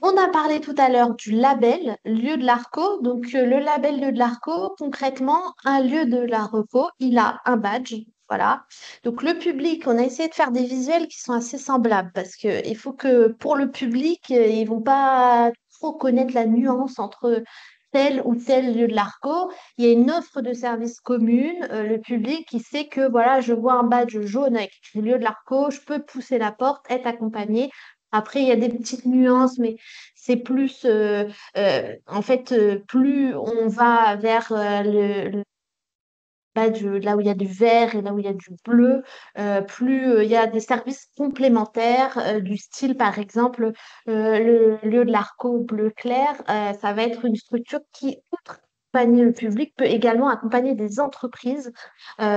On a parlé tout à l'heure du label lieu de l'ARCO. Donc, le label lieu de l'ARCO, concrètement, un lieu de la reco, il a un badge. Voilà. Donc, le public, on a essayé de faire des visuels qui sont assez semblables parce qu'il faut que pour le public, ils ne vont pas trop connaître la nuance entre tel ou tel lieu de l'ARCO. Il y a une offre de service commune. Le public, il sait que voilà, je vois un badge jaune avec écrit lieu de l'ARCO, je peux pousser la porte, être accompagné. Après, il y a des petites nuances, mais c'est plus, en fait, plus on va vers le badge, là où il y a du vert et là où il y a du bleu, plus il y a des services complémentaires du style, par exemple, le lieu de l'ARCO bleu clair, ça va être une structure qui, outre accompagner le public, peut également accompagner des entreprises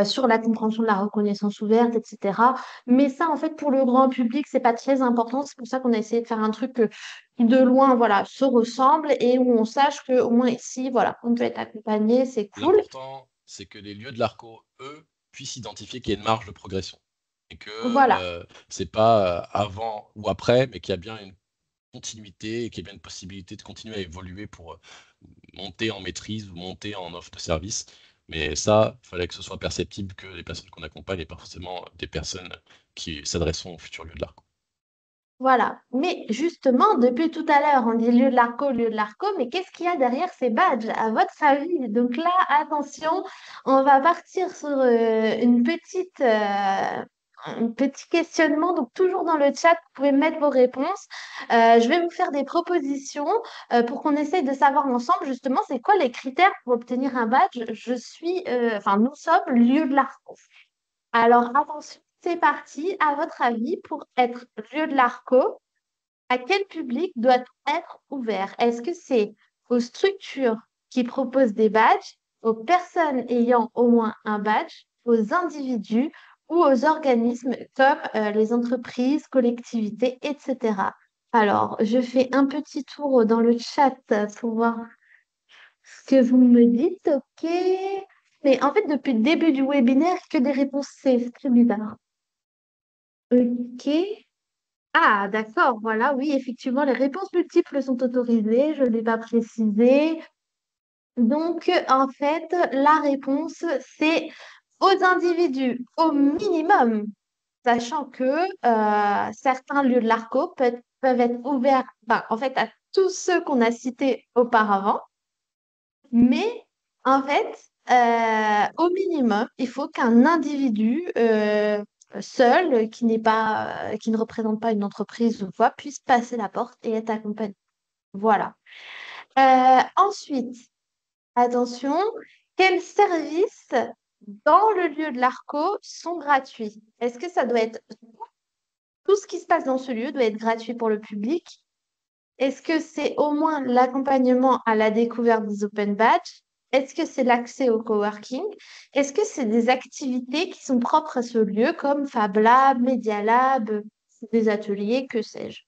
sur la compréhension de la reconnaissance ouverte, etc. Mais ça, en fait, pour le grand public, c'est pas très important. C'est pour ça qu'on a essayé de faire un truc qui, de loin, voilà, se ressemble et où on sache qu'au moins ici, voilà, on peut être accompagné, c'est cool. l'important, c'est que les lieux de l'ARCO, eux, puissent identifier qu'il y a une marge de progression. Et que Voilà. c'est pas avant ou après, mais qu'il y a bien une continuité et qu'il y a bien une possibilité de continuer à évoluer pour monter en maîtrise ou monter en offre de service. Mais ça, il fallait que ce soit perceptible que les personnes qu'on accompagne et pas forcément des personnes qui s'adresseront au futur lieu de l'ARCO. Voilà. Mais justement, depuis tout à l'heure, on dit lieu de l'ARCO, mais qu'est-ce qu'il y a derrière ces badges, à votre avis? Donc là, attention, on va partir sur un petit questionnement. Donc toujours dans le chat, vous pouvez mettre vos réponses. Je vais vous faire des propositions pour qu'on essaye de savoir ensemble, justement, c'est quoi les critères pour obtenir un badge. Nous sommes lieu de l'ARCO. Alors, attention, c'est parti. À votre avis, pour être lieu de l'ARCO, à quel public doit être ouvert? Est-ce que c'est aux structures qui proposent des badges aux personnes ayant au moins un badge, aux individus ou aux organismes comme les entreprises, collectivités, etc. Alors, je fais un petit tour dans le chat pour voir ce que vous me dites. OK. Mais en fait, depuis le début du webinaire, que des réponses C. C'est très bizarre. OK. Ah, d'accord. Voilà. Oui, effectivement, les réponses multiples sont autorisées. Je ne l'ai pas précisé. Donc, en fait, la réponse, c'est aux individus, au minimum, sachant que certains lieux de l'ARCO peuvent être ouverts, en fait, à tous ceux qu'on a cités auparavant, mais en fait, au minimum, il faut qu'un individu seul, qui ne représente pas une entreprise ou quoi, puisse passer la porte et être accompagné. Voilà. Ensuite, attention, quels services dans le lieu de l'ARCO sont gratuits? Est-ce que ça doit être tout ce qui se passe dans ce lieu doit être gratuit pour le public? Est-ce que c'est au moins l'accompagnement à la découverte des open badges? Est-ce que c'est l'accès au coworking? Est-ce que c'est des activités qui sont propres à ce lieu comme Fab Lab, Media Lab, des ateliers, que sais-je?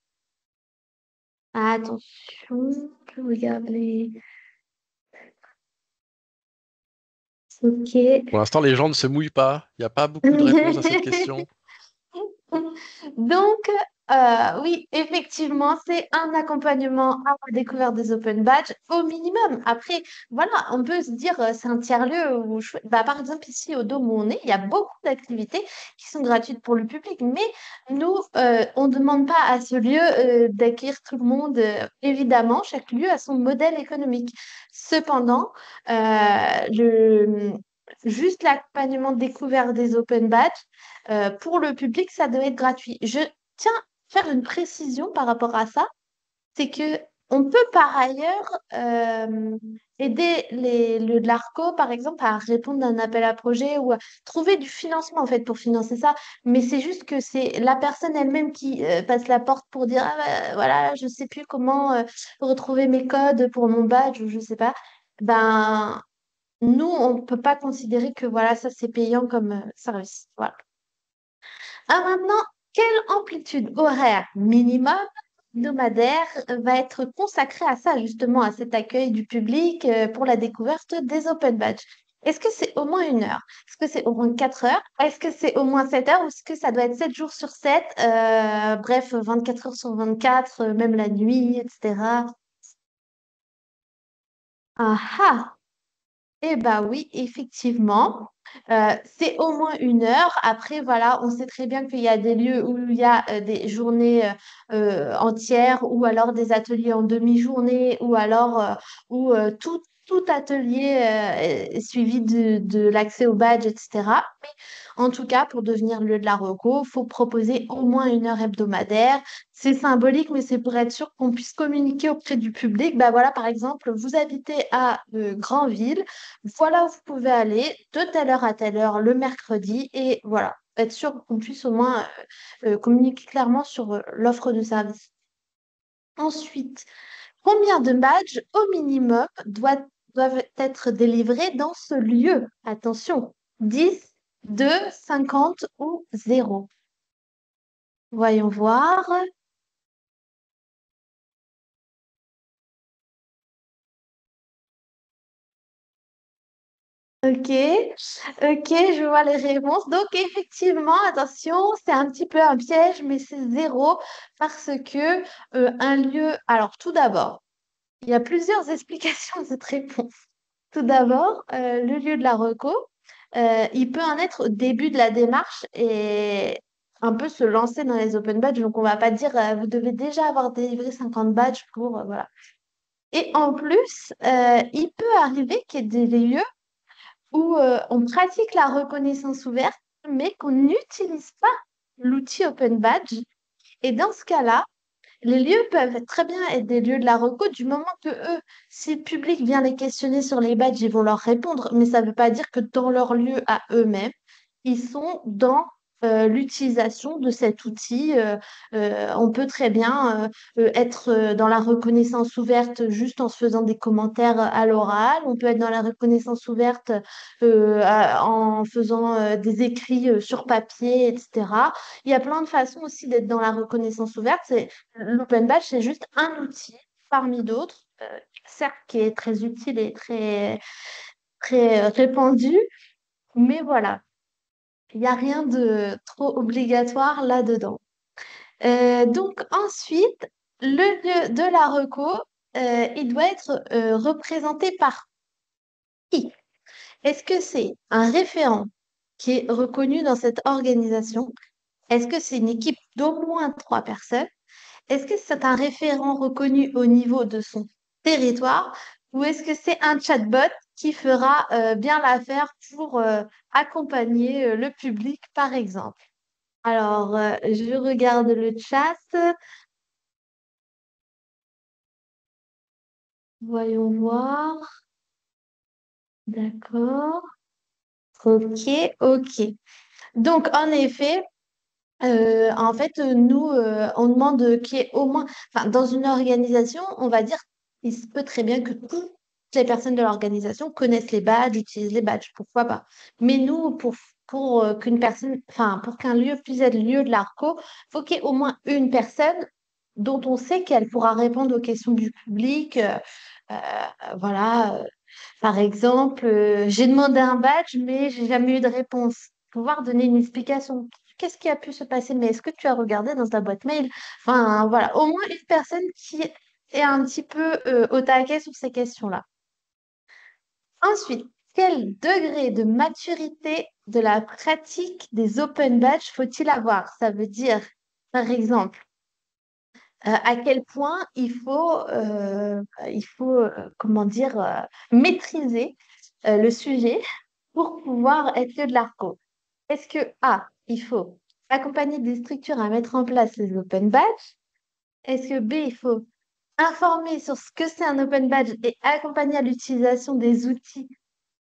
Attention, je regarde les... OK. Pour l'instant, les gens ne se mouillent pas. Il n'y a pas beaucoup de réponses à cette question. Donc, oui, effectivement, c'est un accompagnement à la découverte des open badges au minimum. Après, voilà, on peut se dire, c'est un tiers-lieu où, par exemple, ici au Dôme où on est, il y a beaucoup d'activités qui sont gratuites pour le public, mais nous, on ne demande pas à ce lieu, d'accueillir tout le monde. Évidemment, chaque lieu a son modèle économique. Cependant, juste l'accompagnement découvert des open badges, pour le public, ça doit être gratuit. Je tiens à faire une précision par rapport à ça, c'est que on peut par ailleurs aider le de l'ARCO, par exemple, à répondre à un appel à projet ou à trouver du financement en fait pour financer ça. Mais c'est juste que c'est la personne elle-même qui passe la porte pour dire ah, voilà, je sais plus comment retrouver mes codes pour mon badge ou je sais pas. Ben nous, on ne peut pas considérer que voilà, ça c'est payant comme service. Voilà. Ah, maintenant, quelle amplitude horaire minimum hebdomadaire va être consacrée à ça, justement, à cet accueil du public pour la découverte des open badges? Est-ce que c'est au moins 1 heure? Est-ce que c'est au moins 4 heures? Est-ce que c'est au moins 7 heures? Ou est-ce que ça doit être 7 jours sur 7? Bref, 24 heures sur 24, même la nuit, etc. Ah ah! Eh bien oui, effectivement, c'est au moins 1 heure. Après, voilà, on sait très bien qu'il y a des lieux où il y a des journées entières ou alors des ateliers en demi-journée ou alors où tout atelier est suivi de l'accès au badge, etc. Mais en tout cas, pour devenir lieu de la reco, il faut proposer au moins 1 heure hebdomadaire. C'est symbolique, mais c'est pour être sûr qu'on puisse communiquer auprès du public. Bah voilà, par exemple, vous habitez à Granville. Voilà où vous pouvez aller de telle heure à telle heure le mercredi et voilà, être sûr qu'on puisse au moins communiquer clairement sur l'offre de service. Ensuite, combien de badges au minimum doivent être délivrés dans ce lieu? Attention, 10, 2, 50 ou 0. Voyons voir. Ok, ok, je vois les réponses. Donc, effectivement, attention, c'est un petit peu un piège, mais c'est 0 parce que un lieu. Alors, tout d'abord, il y a plusieurs explications de cette réponse. Tout d'abord, le lieu de la reco, il peut en être au début de la démarche et un peu se lancer dans les open badges. Donc, on ne va pas dire vous devez déjà avoir délivré 50 badges pour. Voilà. Et en plus, il peut arriver qu'il y ait des lieux où on pratique la reconnaissance ouverte, mais qu'on n'utilise pas l'outil Open Badge. Et dans ce cas-là, les lieux peuvent très bien être des lieux de la reco du moment que eux, si le public vient les questionner sur les badges, ils vont leur répondre. Mais ça ne veut pas dire que dans leur lieu à eux-mêmes, ils sont dans l'utilisation de cet outil. On peut très bien être dans la reconnaissance ouverte juste en se faisant des commentaires à l'oral. On peut être dans la reconnaissance ouverte en faisant des écrits sur papier, etc. Il y a plein de façons aussi d'être dans la reconnaissance ouverte. L'open badge, c'est juste un outil parmi d'autres, certes qui est très utile et très répandu, mais voilà, il n'y a rien de trop obligatoire là-dedans. Donc ensuite, le lieu de la reco, il doit être représenté par qui? Est-ce que c'est un référent qui est reconnu dans cette organisation? Est-ce que c'est une équipe d'au moins 3 personnes? Est-ce que c'est un référent reconnu au niveau de son territoire ou est-ce que c'est un chatbot qui fera bien l'affaire pour accompagner le public, par exemple? Alors, je regarde le chat. Voyons voir. D'accord. Ok, ok. Donc, en effet, nous, on demande qu'il y ait au moins, enfin, dans une organisation, on va dire, il se peut très bien que toutes les personnes de l'organisation connaissent les badges, utilisent les badges, pourquoi pas. Mais nous, pour qu'une personne, enfin, pour qu'un lieu puisse être lieu de l'ARCO, il faut qu'il y ait au moins une personne dont on sait qu'elle pourra répondre aux questions du public. Voilà, par exemple, j'ai demandé un badge, mais j'ai jamais eu de réponse. Pouvoir donner une explication. Qu'est-ce qui a pu se passer? Mais est-ce que tu as regardé dans ta boîte mail? Enfin, voilà, au moins une personne qui est un petit peu au taquet sur ces questions-là. Ensuite, quel degré de maturité de la pratique des open badges faut-il avoir? Ça veut dire, par exemple, à quel point comment dire, maîtriser le sujet pour pouvoir être lieu de l'ARCO. Est-ce que A, il faut accompagner des structures à mettre en place les open badges? Est-ce que B, il faut informer sur ce que c'est un open badge et accompagner à l'utilisation des outils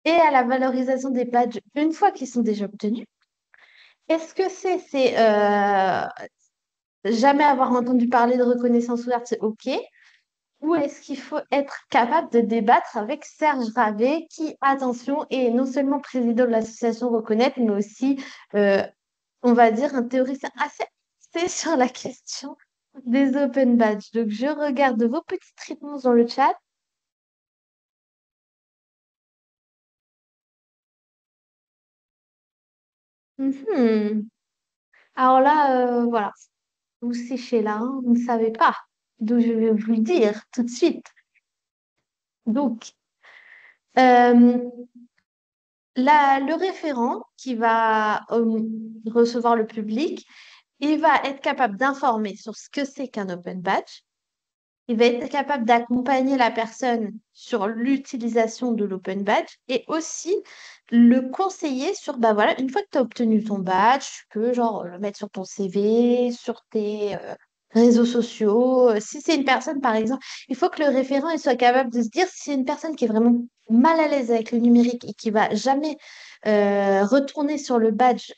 et à la valorisation des badges une fois qu'ils sont déjà obtenus? Est-ce que c'est jamais avoir entendu parler de reconnaissance ouverte, c'est OK? Ou est-ce qu'il faut être capable de débattre avec Serge Ravet, qui, attention, est non seulement président de l'association Reconnaître, mais aussi, euh, on va dire, un théoricien assez axé sur la question des open badges. Donc, je regarde vos petites réponses dans le chat. Mhm. Alors là, voilà, vous séchez là, hein, vous ne savez pas. Donc, je vais vous le dire tout de suite. Donc, euh, le référent qui va recevoir le public, il va être capable d'informer sur ce que c'est qu'un open badge. Il va être capable d'accompagner la personne sur l'utilisation de l'open badge et aussi le conseiller sur, bah voilà, une fois que tu as obtenu ton badge, tu peux genre le mettre sur ton CV, sur tes réseaux sociaux. Si c'est une personne, par exemple, il faut que le référent il soit capable de se dire si c'est une personne qui est vraiment mal à l'aise avec le numérique et qui va jamais retourner sur le badge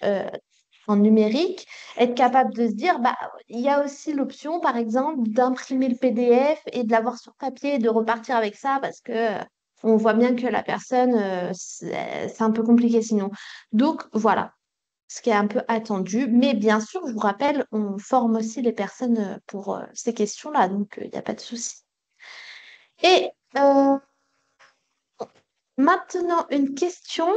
en numérique, être capable de se dire, bah, il y a aussi l'option, par exemple, d'imprimer le PDF et de l'avoir sur papier et de repartir avec ça parce que on voit bien que la personne, c'est un peu compliqué sinon. Donc, voilà, ce qui est un peu attendu. Mais bien sûr, je vous rappelle, on forme aussi les personnes pour ces questions-là, donc il n'y a pas de souci. Et maintenant, une question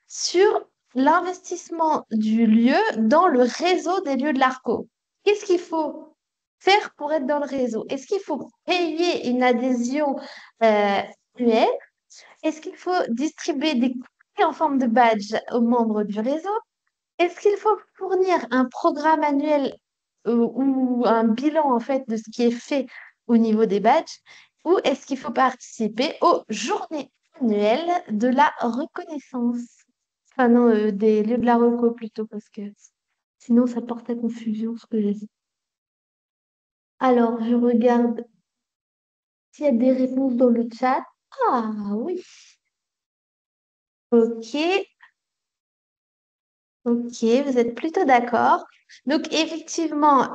sur l'investissement du lieu dans le réseau des lieux de l'ARCO. Qu'est-ce qu'il faut faire pour être dans le réseau? Est-ce qu'il faut payer une adhésion annuelle? Est-ce qu'il faut distribuer des courriers en forme de badge aux membres du réseau? Est-ce qu'il faut fournir un programme annuel ou un bilan en fait de ce qui est fait au niveau des badges? Ou est-ce qu'il faut participer aux journées annuelles de la reconnaissance? Enfin non, des lieux de la reco plutôt, parce que sinon ça porte à confusion ce que j'ai dit. Alors, je regarde s'il y a des réponses dans le chat. Ah oui, ok. Ok, vous êtes plutôt d'accord. Donc, effectivement,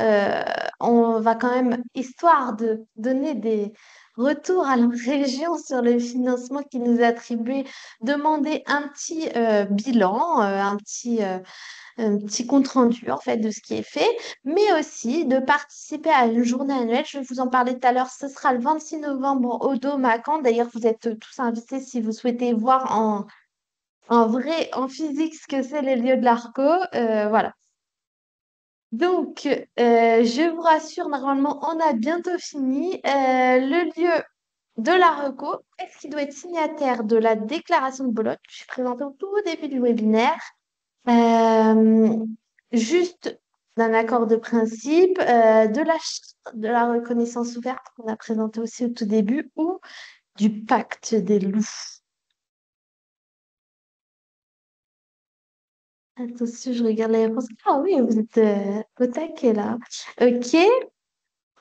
on va quand même, histoire de donner des retours à la région sur le financement qui nous est attribué, demander un petit bilan, un petit compte-rendu en fait de ce qui est fait, mais aussi de participer à une journée annuelle. Je vais vous en parler tout à l'heure. Ce sera le 26 novembre au Dôme à Caen. D'ailleurs, vous êtes tous invités si vous souhaitez voir en vrai, en physique, ce que c'est les lieux de l'ARCO. Voilà. Donc, je vous rassure, normalement, on a bientôt fini. Le lieu de l'ARCO, est-ce qu'il doit être signataire de la déclaration de Bologne? Je suis présentée au tout début du webinaire. Euh, juste d'un accord de principe, de la reconnaissance ouverte qu'on a présenté aussi au tout début, ou du pacte des loups. Attention, je regarde les réponses. Ah oui, vous êtes au taquet là. Ok.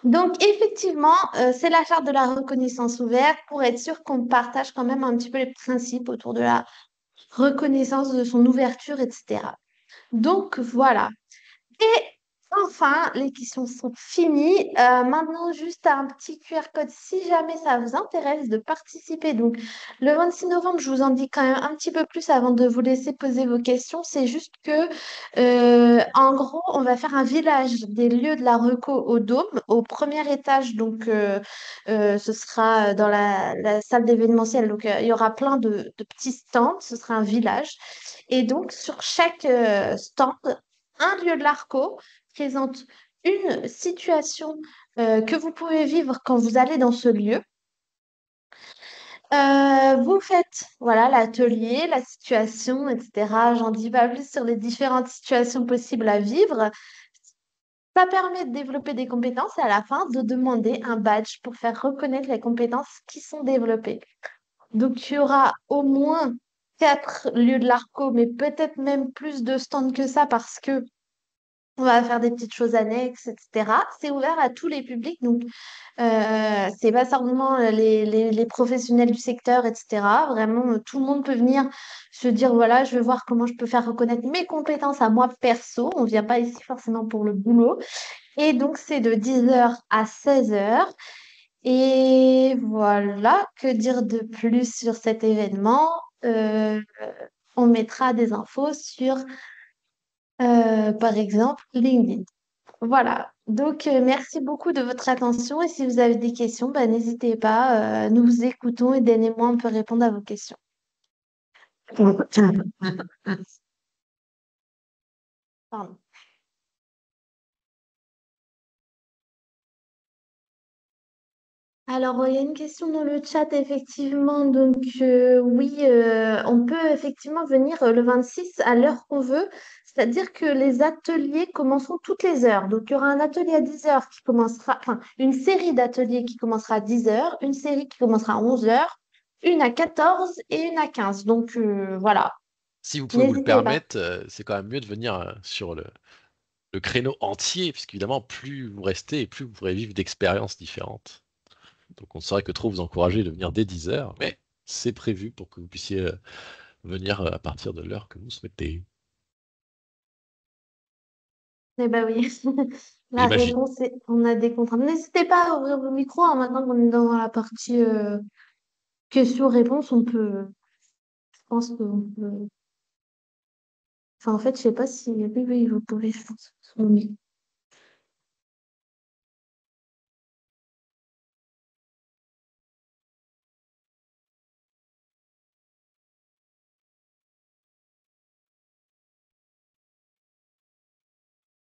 Donc, effectivement, c'est la charte de la reconnaissance ouverte pour être sûr qu'on partage quand même un petit peu les principes autour de la reconnaissance de son ouverture, etc. Donc, voilà. Et enfin, les questions sont finies. Maintenant, juste un petit QR code si jamais ça vous intéresse de participer. Donc, le 26 novembre, je vous en dis quand même un petit peu plus avant de vous laisser poser vos questions. C'est juste que, en gros, on va faire un village des lieux de la reco au Dôme, au premier étage. Donc, ce sera dans la salle d'événementiel. Donc, il y aura plein de petits stands. Ce sera un village. Et donc, sur chaque stand, un lieu de l'ARCO présente une situation que vous pouvez vivre quand vous allez dans ce lieu. Vous faites voilà, l'atelier, la situation, etc. J'en dis pas plus sur les différentes situations possibles à vivre. Ça permet de développer des compétences et à la fin de demander un badge pour faire reconnaître les compétences qui sont développées. Donc, il y aura au moins 4 lieux de l'ARCO, mais peut-être même plus de stands que ça parce que on va faire des petites choses annexes, etc. C'est ouvert à tous les publics, donc c'est pas seulement les professionnels du secteur, etc. Vraiment, tout le monde peut venir se dire, voilà, je veux voir comment je peux faire reconnaître mes compétences à moi perso. On vient pas ici forcément pour le boulot. Et donc, c'est de 10h à 16h. Et voilà, que dire de plus sur cet événement? On mettra des infos sur, par exemple, LinkedIn. Voilà. Donc, merci beaucoup de votre attention et si vous avez des questions, bah, n'hésitez pas. Nous vous écoutons et donnez-moi, on peut répondre à vos questions. Pardon. Alors, il y a une question dans le chat, effectivement. Donc, oui, on peut effectivement venir le 26 à l'heure qu'on veut. C'est-à-dire que les ateliers commenceront toutes les heures. Donc, il y aura un atelier à 10 heures qui commencera, enfin, une série d'ateliers qui commencera à 10 heures, une série qui commencera à 11 heures, une à 14 et une à 15. Donc, voilà, Si vous pouvez vous le n'hésitez pas. permettre, c'est quand même mieux de venir sur le créneau entier, puisqu'évidemment, plus vous restez et plus vous pourrez vivre d'expériences différentes. Donc on ne saurait que trop vous encourager de venir dès 10 heures, mais c'est prévu pour que vous puissiez venir à partir de l'heure que vous souhaitez. Eh ben oui, la J'imagine. réponse est on a des contraintes. N'hésitez pas à ouvrir vos micros, hein. Maintenant qu'on est dans la partie questions-réponses, on peut, je pense qu'on peut. Enfin, en fait, je sais pas si. Oui, oui, vous pouvez, je pense. Oui.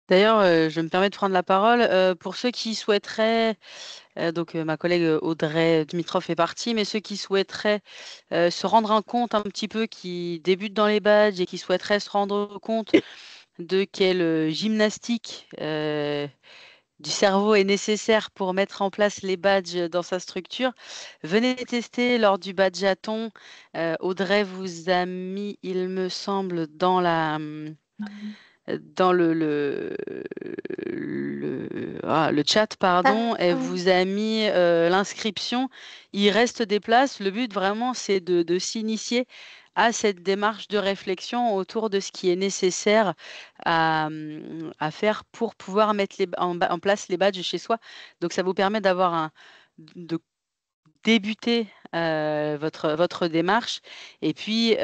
D'ailleurs, je me permets de prendre la parole. Pour ceux qui souhaiteraient, donc ma collègue Audrey Dimitrov est partie, mais ceux qui souhaiteraient se rendre un compte un petit peu, qui débutent dans les badges et qui souhaiteraient se rendre compte de quelle gymnastique du cerveau est nécessaire pour mettre en place les badges dans sa structure, venez tester lors du badgeathon. Audrey vous a mis, il me semble, dans le chat, pardon, elle vous a mis l'inscription. Il reste des places. Le but vraiment, c'est de s'initier à cette démarche de réflexion autour de ce qui est nécessaire à, faire pour pouvoir mettre en place les badges chez soi. Donc ça vous permet de débuter votre démarche, et puis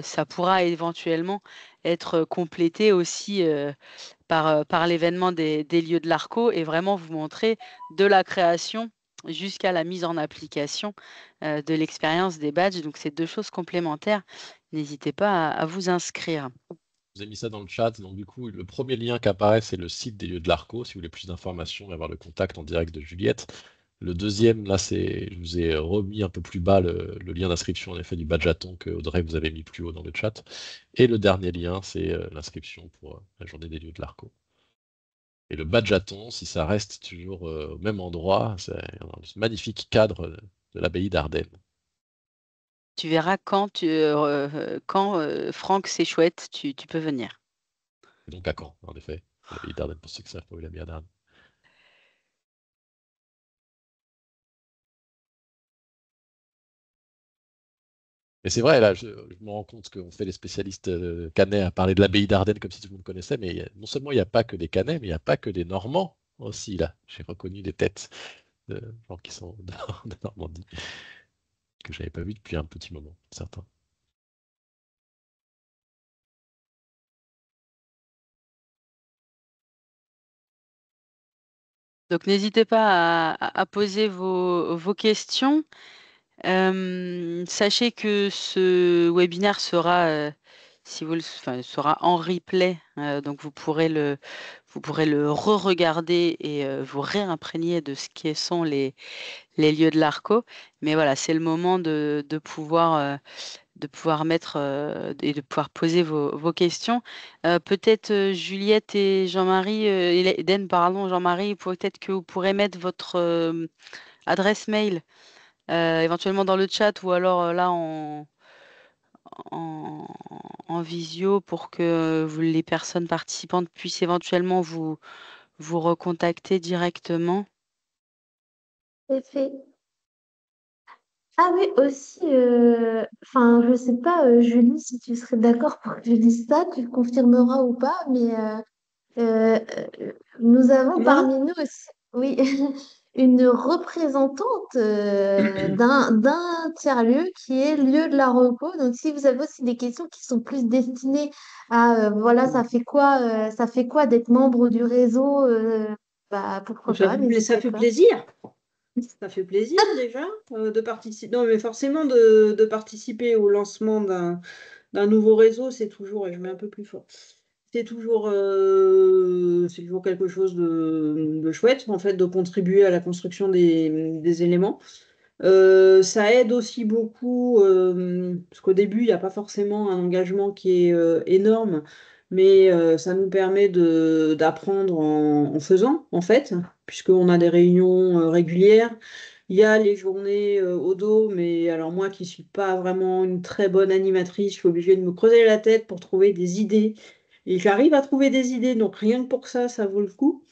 ça pourra éventuellement être complété aussi par l'événement des lieux de l'ARCO, et vraiment vous montrer de la création jusqu'à la mise en application de l'expérience des badges. Donc c'est 2 choses complémentaires. N'hésitez pas à vous inscrire. Je vous ai mis ça dans le chat. Donc, du coup, le premier lien qui apparaît, c'est le site des lieux de l'ARCO, si vous voulez plus d'informations et avoir le contact en direct de Juliette. Le deuxième, là, je vous ai remis un peu plus bas le lien d'inscription, en effet, du badgeathon que Audrey vous avez mis plus haut dans le chat. Et le dernier lien, c'est l'inscription pour la journée des lieux de l'ARCO. Et le badgeathon, si ça reste toujours au même endroit, c'est dans ce magnifique cadre de l'abbaye d'Ardenne. Tu verras quand Franck, c'est chouette, tu peux venir. Donc à Caen, en effet. L'abbaye d'Ardenne, pour ceux qui savent pas où est l'abbaye d'Ardenne. Mais c'est vrai, là, je me rends compte qu'on fait les spécialistes Canet à parler de l'abbaye d'Ardenne comme si tout le monde connaissait, mais non seulement il n'y a pas que des Canets, mais il n'y a pas que des Normands aussi, là. J'ai reconnu des têtes de gens qui sont de Normandie, que je n'avais pas vu depuis un petit moment, certains. Donc n'hésitez pas à poser vos questions. Sachez que ce webinaire sera, sera en replay, donc vous pourrez le re-regarder et vous réimprégner de ce qui sont les lieux de l'ARCO. Mais voilà, c'est le moment de pouvoir mettre et de pouvoir poser vos questions. Peut-être Juliette et Jean-Marie, Eden, pardon, Jean-Marie, peut-être que vous pourrez mettre votre adresse mail éventuellement dans le chat, ou alors là en visio, pour que les personnes participantes puissent éventuellement vous recontacter directement. C'est fait. Ah oui, aussi, enfin, je sais pas, Julie, si tu serais d'accord pour que je dise ça, tu le confirmeras ou pas, mais euh, nous avons Moi? parmi nous aussi, oui, une représentante d'un tiers-lieu qui est lieu de la reco. Donc, si vous avez aussi des questions qui sont plus destinées à, voilà, ça fait quoi d'être membre du réseau, bah, pourquoi Ça pas, ça n'hésitez fait pas. plaisir. Ça fait plaisir déjà de participer. Non, mais forcément de participer au lancement d'un nouveau réseau, c'est toujours, et je mets un peu plus fort, c'est toujours quelque chose de chouette, en fait, de contribuer à la construction des éléments. Ça aide aussi beaucoup, parce qu'au début, il n'y a pas forcément un engagement qui est énorme, mais ça nous permet d'apprendre en faisant, en fait, puisqu'on a des réunions régulières. Il y a les journées au dos, mais alors moi qui ne suis pas vraiment une très bonne animatrice, je suis obligée de me creuser la tête pour trouver des idées. Et j'arrive à trouver des idées, donc rien que pour ça, ça vaut le coup.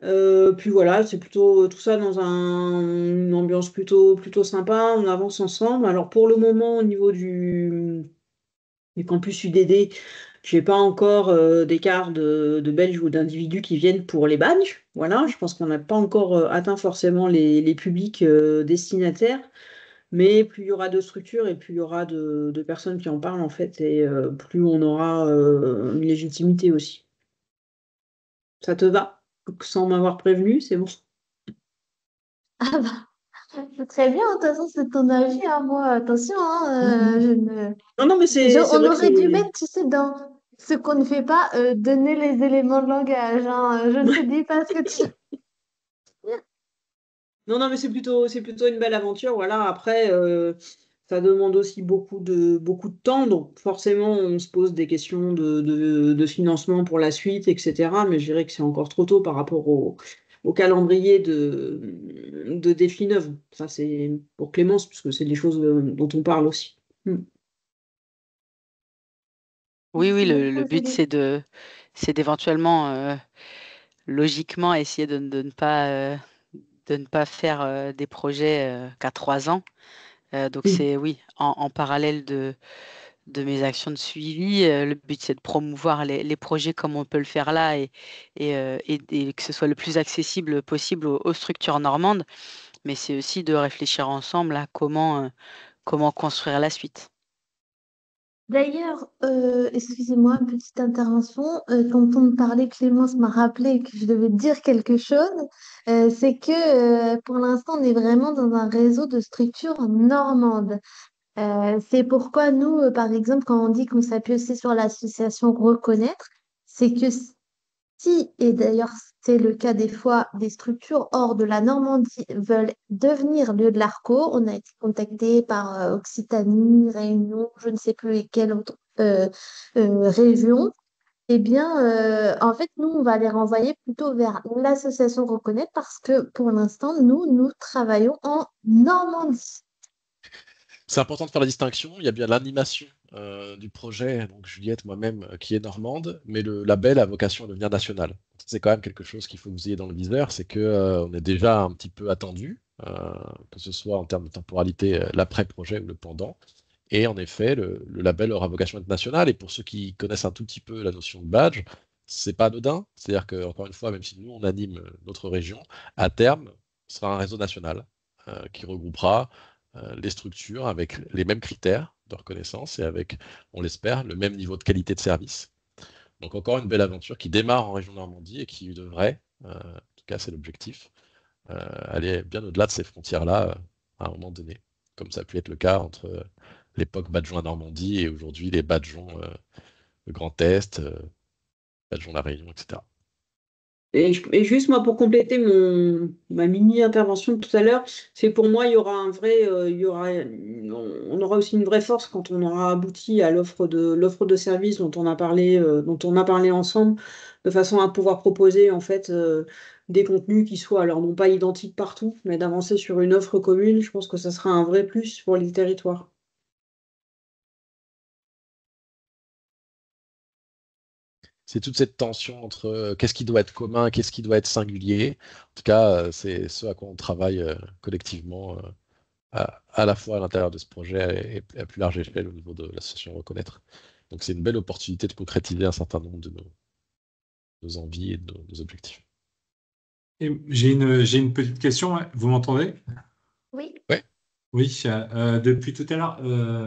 Puis voilà, c'est plutôt tout ça dans une ambiance plutôt sympa. On avance ensemble. Alors pour le moment, au niveau du campus UDD, j'ai pas encore d'écart de Belges ou d'individus qui viennent pour les badges. Voilà, je pense qu'on n'a pas encore atteint forcément les publics destinataires. Mais plus il y aura de structures et plus il y aura de personnes qui en parlent en fait, et plus on aura une légitimité aussi. Ça te va? Sans m'avoir prévenu, c'est bon. Ah bah, très bien, de toute façon, c'est ton avis, hein, moi, attention, hein, je ne... Non, non, mais c'est On vrai que aurait dû c'est. mettre, tu sais, dans ce qu'on ne fait pas, donner les éléments de langage, hein, je ne te dis pas ce que tu... Non, non, mais c'est plutôt une belle aventure. Voilà. Après, ça demande aussi beaucoup de temps. Donc, forcément, on se pose des questions de financement pour la suite, etc. Mais je dirais que c'est encore trop tôt par rapport au calendrier de Défi 9. Ça, c'est pour Clémence, puisque c'est des choses dont on parle aussi. Oui, Merci le beaucoup, but, Julie. c'est d'éventuellement, logiquement, essayer de ne pas faire des projets qu'à 3 ans. Donc Mm. c'est, oui, en parallèle de mes actions de suivi. Le but, c'est de promouvoir les projets comme on peut le faire là et que ce soit le plus accessible possible aux structures normandes. Mais c'est aussi de réfléchir ensemble à comment construire la suite. D'ailleurs, excusez-moi, petite intervention. Quand on me parlait, Clémence m'a rappelé que je devais dire quelque chose. C'est que pour l'instant, on est vraiment dans un réseau de structures normandes. C'est pourquoi nous, par exemple, quand on dit qu'on s'appuie aussi sur l'association Reconnaître, c'est que si, et d'ailleurs c'est le cas des fois, des structures hors de la Normandie veulent devenir lieu de l'ARCO, on a été contacté par Occitanie, Réunion, je ne sais plus lesquelles autres régions, eh bien, en fait, nous, on va les renvoyer plutôt vers l'association Reconnaître parce que pour l'instant, nous travaillons en Normandie. C'est important de faire la distinction. Il y a bien l'animation du projet, donc Juliette, moi-même, qui est normande, mais le label a vocation à devenir national. C'est quand même quelque chose qu'il faut que vous ayez dans le viseur, c'est que on est déjà un petit peu attendu, que ce soit en termes de temporalité, l'après-projet ou le pendant. Et en effet, le label aura vocation à être national. Et pour ceux qui connaissent un tout petit peu la notion de badge, c'est pas anodin. C'est-à-dire que, encore une fois, même si nous on anime notre région, à terme, ce sera un réseau national qui regroupera les structures avec les mêmes critères de reconnaissance et avec, on l'espère, le même niveau de qualité de service. Donc encore une belle aventure qui démarre en région Normandie et qui devrait, en tout cas c'est l'objectif, aller bien au-delà de ces frontières-là à un moment donné, comme ça a pu être le cas entre l'époque Badgeon à Normandie et aujourd'hui les Badgeons le Grand Est, Badgeon la Réunion, etc. Et juste moi pour compléter ma mini intervention de tout à l'heure, c'est pour moi il y aura on aura aussi une vraie force quand on aura abouti à l'offre de services dont on a parlé ensemble, de façon à pouvoir proposer en fait des contenus qui soient alors non pas identiques partout, mais d'avancer sur une offre commune. Je pense que ça sera un vrai plus pour les territoires. C'est toute cette tension entre qu'est-ce qui doit être commun, qu'est-ce qui doit être singulier. En tout cas, c'est ce à quoi on travaille collectivement, à la fois à l'intérieur de ce projet et à plus large échelle au niveau de l'association Reconnaître. Donc c'est une belle opportunité de concrétiser un certain nombre de nos envies et de nos objectifs. Et j'ai une petite question, hein. Vous m'entendez? Oui. Ouais. Oui, depuis tout à l'heure,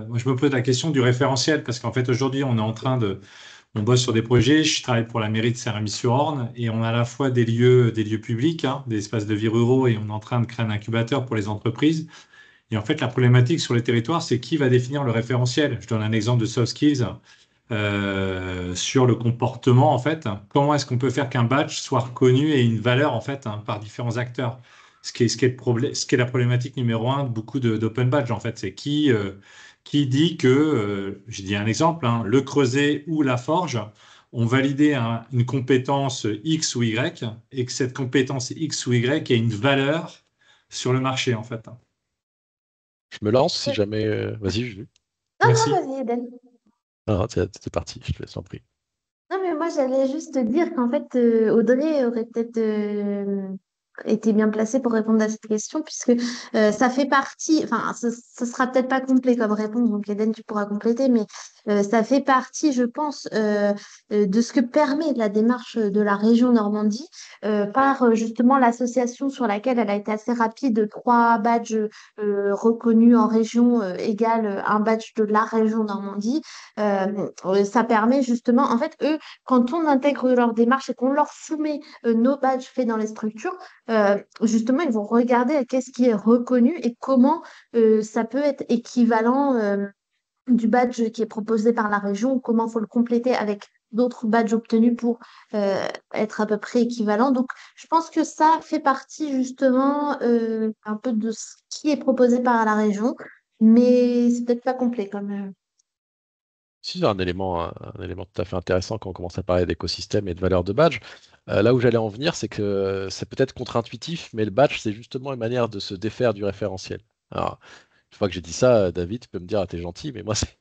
moi je me pose la question du référentiel parce qu'en fait aujourd'hui on bosse sur des projets. Je travaille pour la mairie de Saint-Rémy-sur-Orne et on a à la fois des lieux publics, hein, des espaces de vie ruraux et on est en train de créer un incubateur pour les entreprises. Et en fait, la problématique sur les territoires, c'est qui va définir le référentiel. Je donne un exemple de soft skills sur le comportement, en fait. Comment est-ce qu'on peut faire qu'un badge soit reconnu et une valeur, en fait, hein, par différents acteurs? Ce qui est la problématique numéro un de beaucoup d'open badge, en fait. C'est qui dit que, je dis un exemple, hein, le Creuset ou la Forge ont validé une compétence X ou Y et que cette compétence X ou Y a une valeur sur le marché, en fait. Je me lance si jamais. Vas-y, Julie. Non, Merci. non, vas-y, Eden. Ah, c'est parti, je te laisse en prie. Non, mais moi, j'allais juste te dire qu'en fait, Audrey aurait peut-être été bien placée pour répondre à cette question, puisque ça fait partie, enfin, ce sera peut-être pas complet comme réponse, donc Eden, tu pourras compléter, mais ça fait partie, je pense, de ce que permet la démarche de la région Normandie par justement l'association sur laquelle elle a été assez rapide, 3 badges reconnus en région égale un badge de la région Normandie. Ça permet justement, en fait, eux, quand on intègre leur démarche et qu'on leur soumet nos badges faits dans les structures, justement, ils vont regarder qu'est-ce qui est reconnu et comment ça peut être équivalent du badge qui est proposé par la région, comment il faut le compléter avec d'autres badges obtenus pour être à peu près équivalent. Donc, je pense que ça fait partie justement un peu de ce qui est proposé par la région, mais c'est peut-être pas complet comme. Si, c'est un élément tout à fait intéressant quand on commence à parler d'écosystème et de valeur de badge. Là où j'allais en venir, c'est que c'est peut-être contre-intuitif, mais le badge, c'est justement une manière de se défaire du référentiel. Alors, une fois que j'ai dit ça, David, tu peux me dire, ah, t'es gentil, mais moi, c'est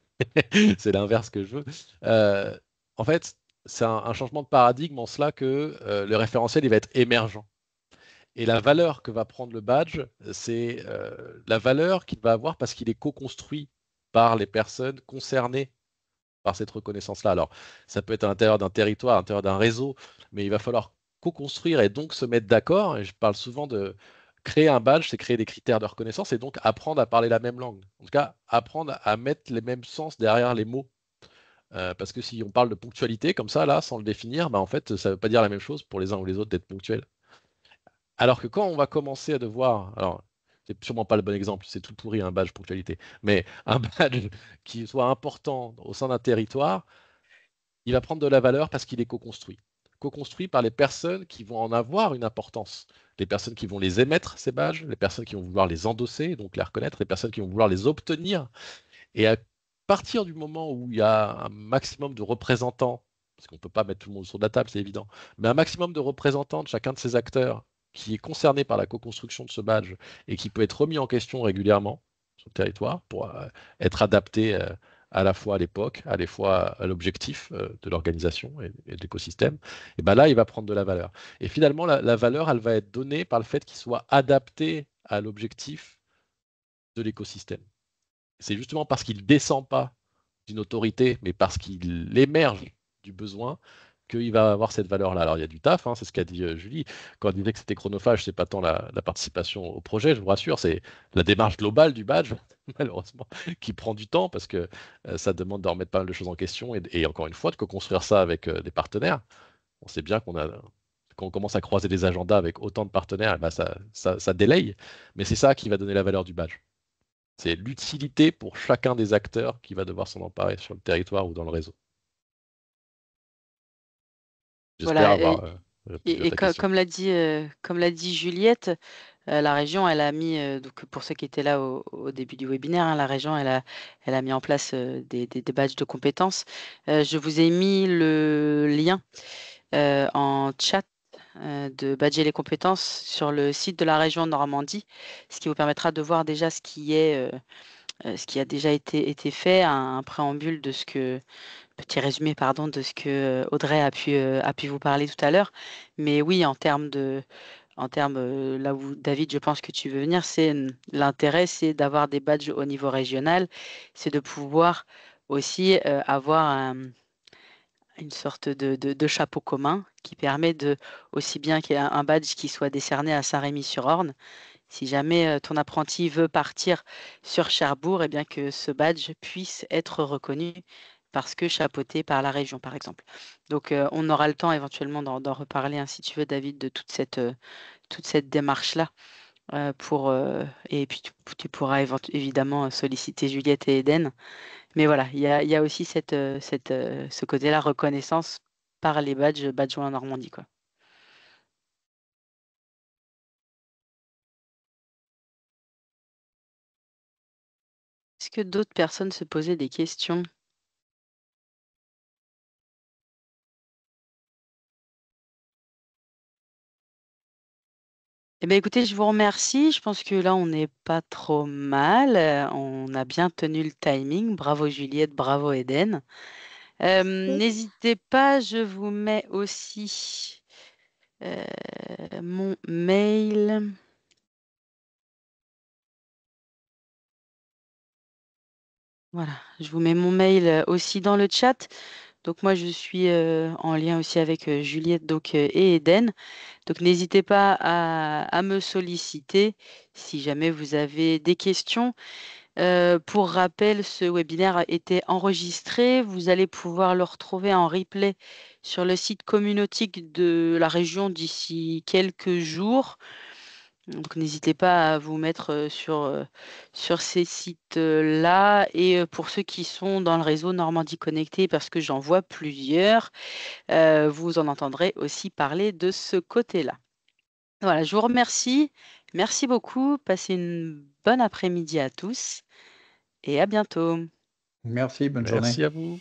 c'est l'inverse que je veux. Euh, En fait, c'est un changement de paradigme en cela que le référentiel, il va être émergent. Et la valeur que va prendre le badge, c'est la valeur qu'il va avoir parce qu'il est co-construit par les personnes concernées par cette reconnaissance-là. Alors, ça peut être à l'intérieur d'un territoire, à l'intérieur d'un réseau, mais il va falloir co-construire et donc se mettre d'accord. Et je parle souvent de créer un badge, c'est créer des critères de reconnaissance et donc apprendre à parler la même langue. En tout cas, apprendre à mettre les mêmes sens derrière les mots. Parce que si on parle de ponctualité comme ça, là, sans le définir, bah, en fait, ça ne veut pas dire la même chose pour les uns ou les autres d'être ponctuel. Alors que quand on va commencer à devoir, alors c'est sûrement pas le bon exemple, c'est tout pourri un badge ponctualité, mais un badge qui soit important au sein d'un territoire, il va prendre de la valeur parce qu'il est co-construit. Co-construit par les personnes qui vont en avoir une importance. Les personnes qui vont les émettre, ces badges, les personnes qui vont vouloir les endosser, donc les reconnaître, les personnes qui vont vouloir les obtenir. Et à partir du moment où il y a un maximum de représentants, parce qu'on ne peut pas mettre tout le monde sur de la table, c'est évident, mais un maximum de représentants de chacun de ces acteurs qui est concerné par la co-construction de ce badge et qui peut être remis en question régulièrement sur le territoire pour être adapté à la fois à l'époque, à la fois à l'objectif de l'organisation et de l'écosystème, et ben là, il va prendre de la valeur. Et finalement, la valeur, elle va être donnée par le fait qu'il soit adapté à l'objectif de l'écosystème. C'est justement parce qu'il ne descend pas d'une autorité, mais parce qu'il émerge du besoin, qu'il va avoir cette valeur-là. Alors il y a du taf, hein, c'est ce qu'a dit Julie. Quand elle disait que c'était chronophage, c'est pas tant la participation au projet, je vous rassure, c'est la démarche globale du badge, malheureusement, qui prend du temps parce que ça demande de remettre pas mal de choses en question et encore une fois, de co-construire ça avec des partenaires. On sait bien quand on commence à croiser des agendas avec autant de partenaires, eh ben ça délaye, mais c'est ça qui va donner la valeur du badge. C'est l'utilité pour chacun des acteurs qui va devoir s'en emparer sur le territoire ou dans le réseau. J'espère Voilà, avoir répondu à ta question. comme l'a dit Juliette, la région, elle a mis, donc pour ceux qui étaient là au début du webinaire, hein, la région, elle a mis en place des badges de compétences. Je vous ai mis le lien en chat de badger les compétences sur le site de la région Normandie, ce qui vous permettra de voir déjà ce qui a déjà été fait, un préambule de ce que petit résumé, pardon, de ce que Audrey a pu vous parler tout à l'heure. Mais oui, en termes là où David, je pense que tu veux venir, l'intérêt, c'est d'avoir des badges au niveau régional, c'est de pouvoir aussi avoir une sorte de chapeau commun qui permet aussi bien qu'il y ait un badge qui soit décerné à Saint-Rémy-sur-Orne. Si jamais ton apprenti veut partir sur Cherbourg, eh bien que ce badge puisse être reconnu parce que chapeauté par la région, par exemple. Donc, on aura le temps éventuellement d'en reparler, hein, si tu veux, David, de toute cette démarche-là. Et puis, tu pourras évidemment solliciter Juliette et Eden. Mais voilà, il y a aussi ce côté-là, reconnaissance par les badges en Normandie, quoi. Est-ce que d'autres personnes se posaient des questions? Eh bien, écoutez, je vous remercie. Je pense que là, on n'est pas trop mal. On a bien tenu le timing. Bravo Juliette, bravo Eden. N'hésitez pas, je vous mets aussi mon mail. Voilà, je vous mets mon mail aussi dans le chat. Donc moi, je suis en lien aussi avec Juliette et Eden. Donc n'hésitez pas à me solliciter si jamais vous avez des questions. Pour rappel, ce webinaire a été enregistré. Vous allez pouvoir le retrouver en replay sur le site communautique de la région d'ici quelques jours. Donc n'hésitez pas à vous mettre sur ces sites-là. Et pour ceux qui sont dans le réseau Normandie Connectée, parce que j'en vois plusieurs, vous en entendrez aussi parler de ce côté-là. Voilà, je vous remercie. Merci beaucoup. Passez une bonne après-midi à tous et à bientôt. Merci, bonne journée. Merci à vous.